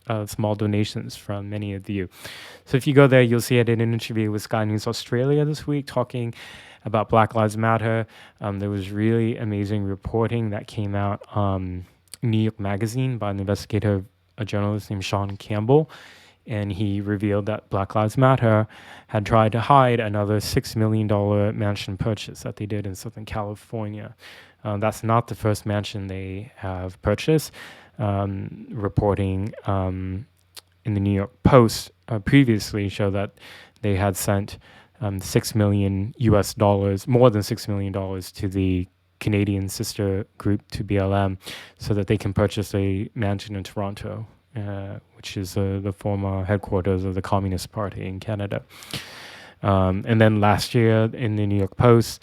of small donations from many of you. So if you go there, you'll see I did an interview with Sky News Australia this week talking about Black Lives Matter. There was really amazing reporting that came out New York Magazine by an investigative, a journalist named Sean Campbell. And he revealed that Black Lives Matter had tried to hide another $6 million mansion purchase that they did in Southern California. That's not the first mansion they have purchased. reporting in the New York Post previously show that they had sent $6 million US, more than $6 million to the Canadian sister group to BLM so that they can purchase a mansion in Toronto, which is the former headquarters of the Communist Party in Canada. And then last year in the New York Post,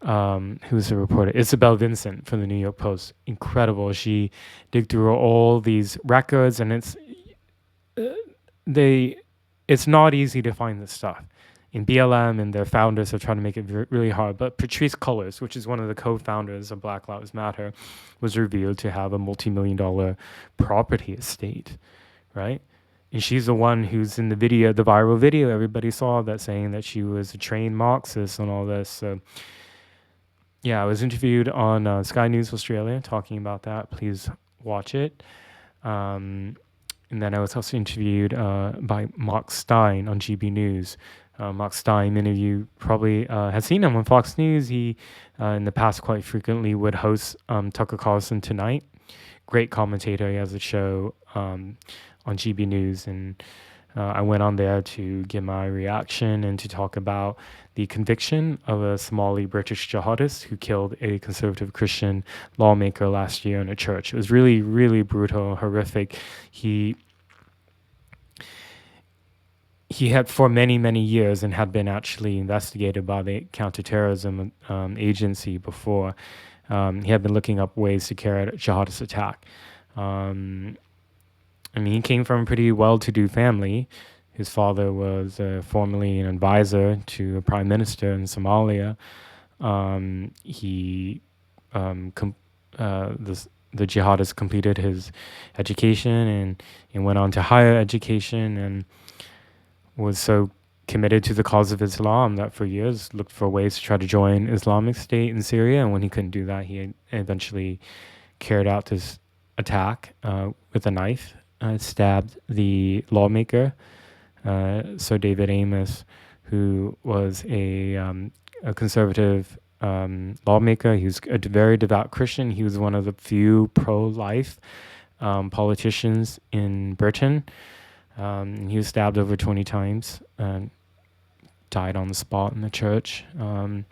who's the reporter? Isabel Vincent from the New York Post. Incredible. She digged through all these records, and it's not easy to find this stuff. In BLM and their founders are trying to make it really hard. But Patrisse Cullors, which is one of the co-founders of Black Lives Matter, was revealed to have a multi-million-dollar property estate, right? And she's the one who's in the video, the viral video everybody saw, that saying that she was a trained Marxist and all this. So, yeah, I was interviewed on Sky News Australia talking about that. Please watch it. And then I was also interviewed by Mark Steyn on GB News. Mark Steyn, many of you probably have seen him on Fox News. He, in the past, quite frequently would host Tucker Carlson Tonight. Great commentator. He has a show on GB News, and I went on there to give my reaction and to talk about the conviction of a Somali British jihadist who killed a conservative Christian lawmaker last year in a church. It was really, really brutal, horrific. He had for many, many years and had been actually investigated by the counterterrorism agency before. He had been looking up ways to carry out a jihadist attack. He came from a pretty well-to-do family. His father was formerly an advisor to a prime minister in Somalia. The jihadist completed his education and went on to higher education and was so committed to the cause of Islam that for years looked for ways to try to join Islamic State in Syria. And when he couldn't do that, he eventually carried out this attack with a knife, stabbed the lawmaker, Sir David Amos, who was a conservative lawmaker. He was a very devout Christian. He was one of the few pro-life politicians in Britain. He was stabbed over 20 times and died on the spot in the church. And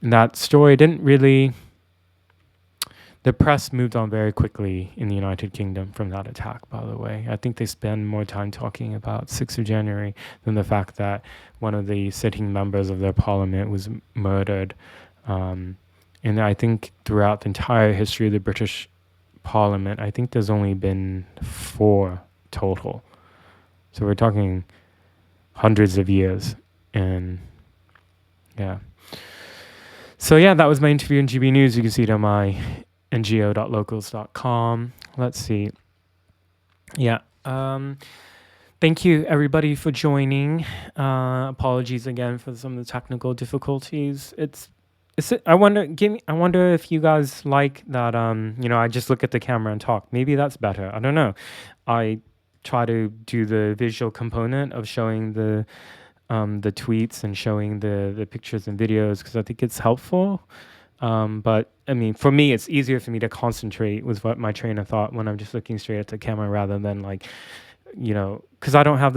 that story didn't really... The press moved on very quickly in the United Kingdom from that attack, by the way. I think they spend more time talking about 6th of January than the fact that one of the sitting members of their parliament was murdered. And I think throughout the entire history of the British Parliament, I think there's only been 4 total. So we're talking hundreds of years. And yeah. So yeah, that was my interview in GB News. You can see it on my ngo.locals.com. Let's see. Yeah. Thank you everybody for joining. Apologies again for some of the technical difficulties. I wonder if you guys like that I just look at the camera and talk. Maybe that's better. I don't know. I try to do the visual component of showing the tweets and showing the pictures and videos because I think it's helpful. But for me, it's easier for me to concentrate with what my train of thought when I'm just looking straight at the camera rather than because I don't have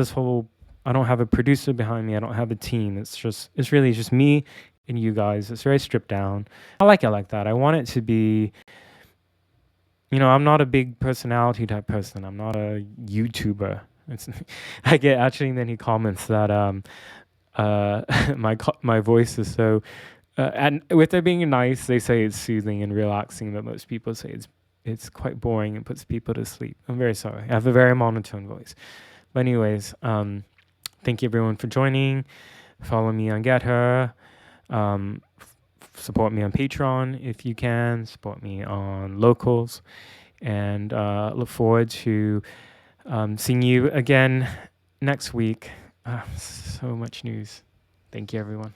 a producer behind me. I don't have a team. It's really just me and you guys. It's very stripped down. I like it like that. I want it to be, I'm not a big personality type person. I'm not a YouTuber. I get actually many comments that, my voice is so, and with it being nice, they say it's soothing and relaxing, but most people say it's quite boring and puts people to sleep. I'm very sorry. I have a very monotone voice. But anyways, thank you everyone for joining. Follow me on GetHer. Support me on Patreon if you can. Support me on Locals. And look forward to seeing you again next week. So much news. Thank you, everyone.